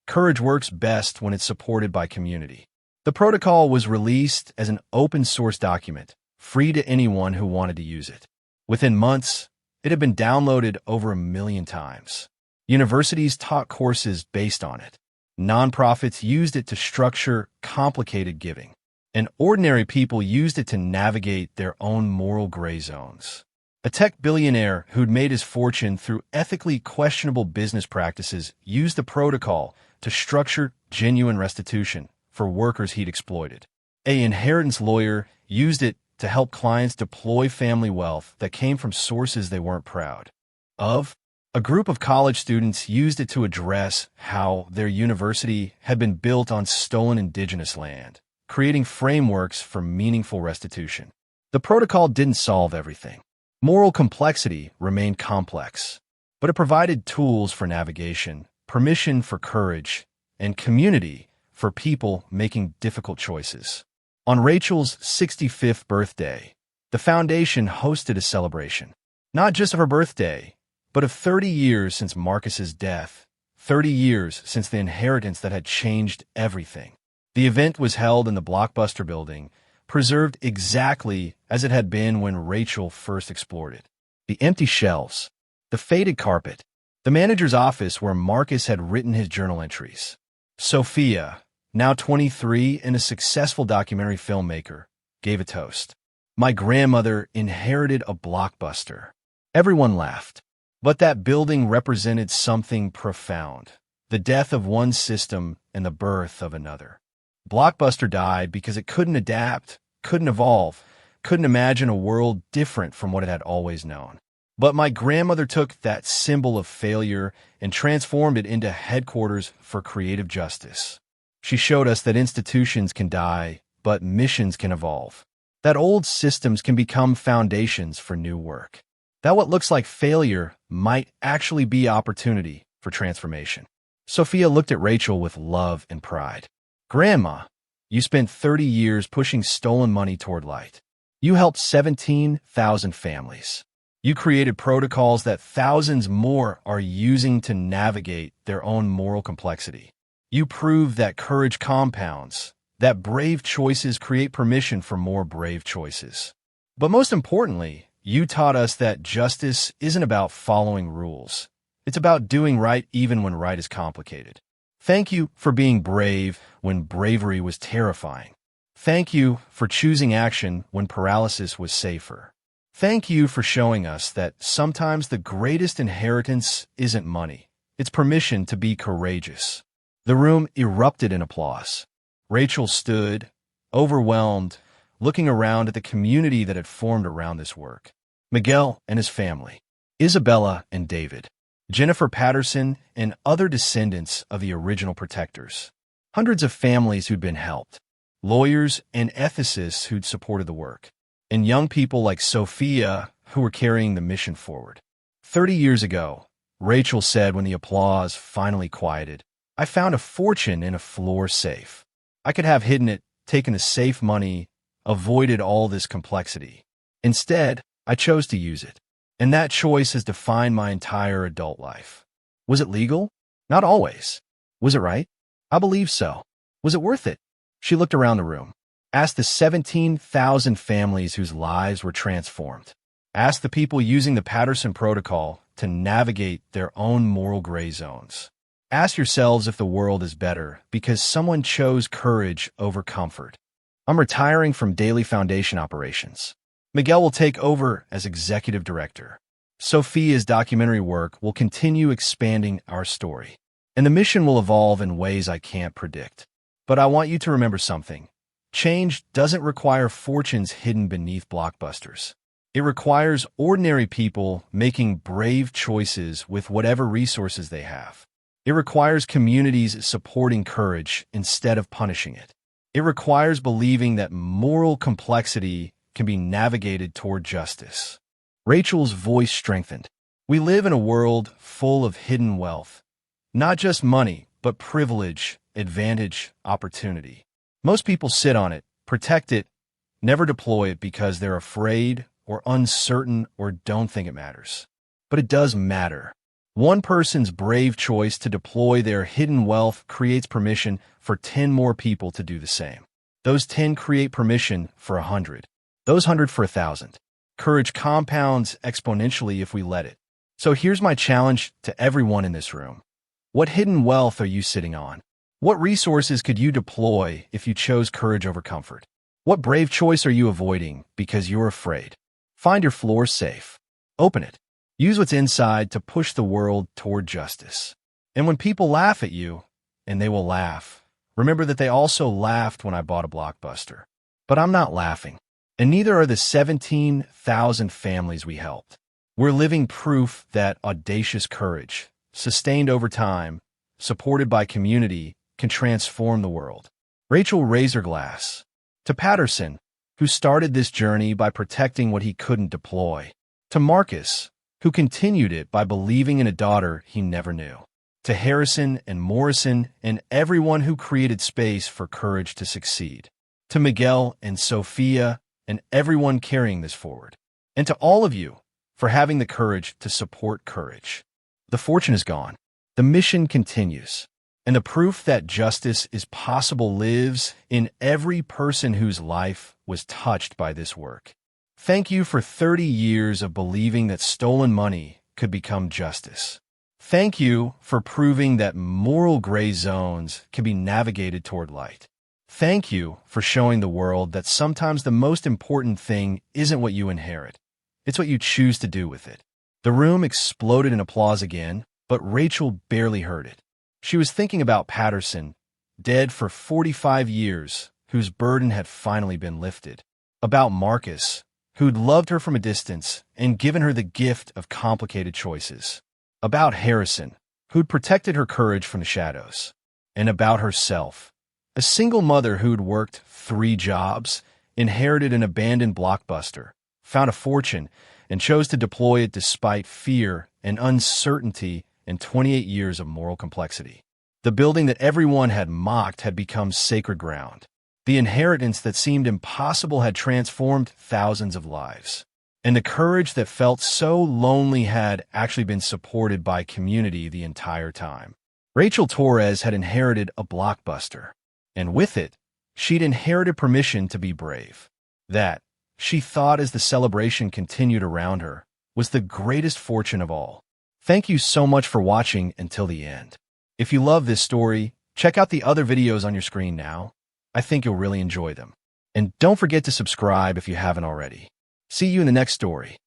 Courage works best when it's supported by community. The protocol was released as an open-source document, free to anyone who wanted to use it. Within months, it had been downloaded over 1 million times. Universities taught courses based on it. Nonprofits used it to structure complicated giving. And ordinary people used it to navigate their own moral gray zones. A tech billionaire who'd made his fortune through ethically questionable business practices used the protocol to structure genuine restitution for workers he'd exploited. An inheritance lawyer used it to help clients deploy family wealth that came from sources they weren't proud of. A group of college students used it to address how their university had been built on stolen indigenous land, creating frameworks for meaningful restitution. The protocol didn't solve everything. Moral complexity remained complex, but it provided tools for navigation, permission for courage, and community for people making difficult choices. On Rachel's 65th birthday, the Foundation hosted a celebration, not just of her birthday, but of 30 years since Marcus's death, 30 years since the inheritance that had changed everything. The event was held in the Blockbuster building, preserved exactly as it had been when Rachel first explored it. The empty shelves, the faded carpet, the manager's office where Marcus had written his journal entries. Sophia, now 23 and a successful documentary filmmaker, gave a toast. My grandmother inherited a Blockbuster. Everyone laughed. But that building represented something profound. The death of one system and the birth of another. Blockbuster died because it couldn't adapt, couldn't evolve, couldn't imagine a world different from what it had always known. But my grandmother took that symbol of failure and transformed it into headquarters for creative justice. She showed us that institutions can die, but missions can evolve. That old systems can become foundations for new work. That what looks like failure might actually be opportunity for transformation. Sophia looked at Rachel with love and pride. Grandma, you spent 30 years pushing stolen money toward light. You helped 17,000 families. You created protocols that thousands more are using to navigate their own moral complexity. You proved that courage compounds, that brave choices create permission for more brave choices. But most importantly, you taught us that justice isn't about following rules. It's about doing right even when right is complicated. Thank you for being brave when bravery was terrifying. Thank you for choosing action when paralysis was safer. Thank you for showing us that sometimes the greatest inheritance isn't money. It's permission to be courageous. The room erupted in applause. Rachel stood, overwhelmed, looking around at the community that had formed around this work. Miguel and his family, Isabella and David, Jennifer Patterson and other descendants of the original protectors. Hundreds of families who'd been helped, lawyers and ethicists who'd supported the work, and young people like Sophia who were carrying the mission forward. 30 years ago, Rachel said when the applause finally quieted, "I found a fortune in a floor safe. I could have hidden it, taken the safe money, avoided all this complexity. Instead, I chose to use it. And that choice has defined my entire adult life." Was it legal? Not always. Was it right? I believe so. Was it worth it? She looked around the room. Asked the 17,000 families whose lives were transformed. Asked the people using the Patterson Protocol to navigate their own moral gray zones. Ask yourselves if the world is better because someone chose courage over comfort. I'm retiring from daily foundation operations. Miguel will take over as executive director. Sophia's documentary work will continue expanding our story. And the mission will evolve in ways I can't predict. But I want you to remember something. Change doesn't require fortunes hidden beneath blockbusters. It requires ordinary people making brave choices with whatever resources they have. It requires communities supporting courage instead of punishing it. It requires believing that moral complexity can be navigated toward justice. Rachel's voice strengthened. We live in a world full of hidden wealth. Not just money, but privilege, advantage, opportunity. Most people sit on it, protect it, never deploy it because they're afraid or uncertain or don't think it matters. But it does matter. One person's brave choice to deploy their hidden wealth creates permission for 10 more people to do the same. Those 10 create permission for 100. Those 100 for 1,000. Courage compounds exponentially if we let it. So here's my challenge to everyone in this room. What hidden wealth are you sitting on? What resources could you deploy if you chose courage over comfort? What brave choice are you avoiding because you're afraid? Find your floor safe. Open it. Use what's inside to push the world toward justice. And when people laugh at you, and they will laugh, remember that they also laughed when I bought a Blockbuster. But I'm not laughing. And neither are the 17,000 families we helped. We're living proof that audacious courage, sustained over time, supported by community, can transform the world. Rachel raised her glass. To Patterson, who started this journey by protecting what he couldn't deploy. To Marcus, who continued it by believing in a daughter he never knew. To Harrison and Morrison and everyone who created space for courage to succeed. To Miguel and Sophia and everyone carrying this forward. And to all of you for having the courage to support courage. The fortune is gone. The mission continues. And the proof that justice is possible lives in every person whose life was touched by this work. Thank you for 30 years of believing that stolen money could become justice. Thank you for proving that moral gray zones can be navigated toward light. Thank you for showing the world that sometimes the most important thing isn't what you inherit. It's what you choose to do with it. The room exploded in applause again, but Rachel barely heard it. She was thinking about Patterson, dead for 45 years, whose burden had finally been lifted. About Marcus, who'd loved her from a distance and given her the gift of complicated choices. About Harrison, who'd protected her courage from the shadows. And about herself, a single mother who'd worked 3 jobs, inherited an abandoned Blockbuster, found a fortune, and chose to deploy it despite fear and uncertainty and 28 years of moral complexity. The building that everyone had mocked had become sacred ground. The inheritance that seemed impossible had transformed thousands of lives. And the courage that felt so lonely had actually been supported by community the entire time. Rachel Torres had inherited a Blockbuster, and with it, She'd inherited permission to be brave. That, she thought as the celebration continued around her, was the greatest fortune of all. Thank you so much for watching until the end. If you love this story, check out the other videos on your screen now. I think you'll really enjoy them. And don't forget to subscribe if you haven't already. See you in the next story.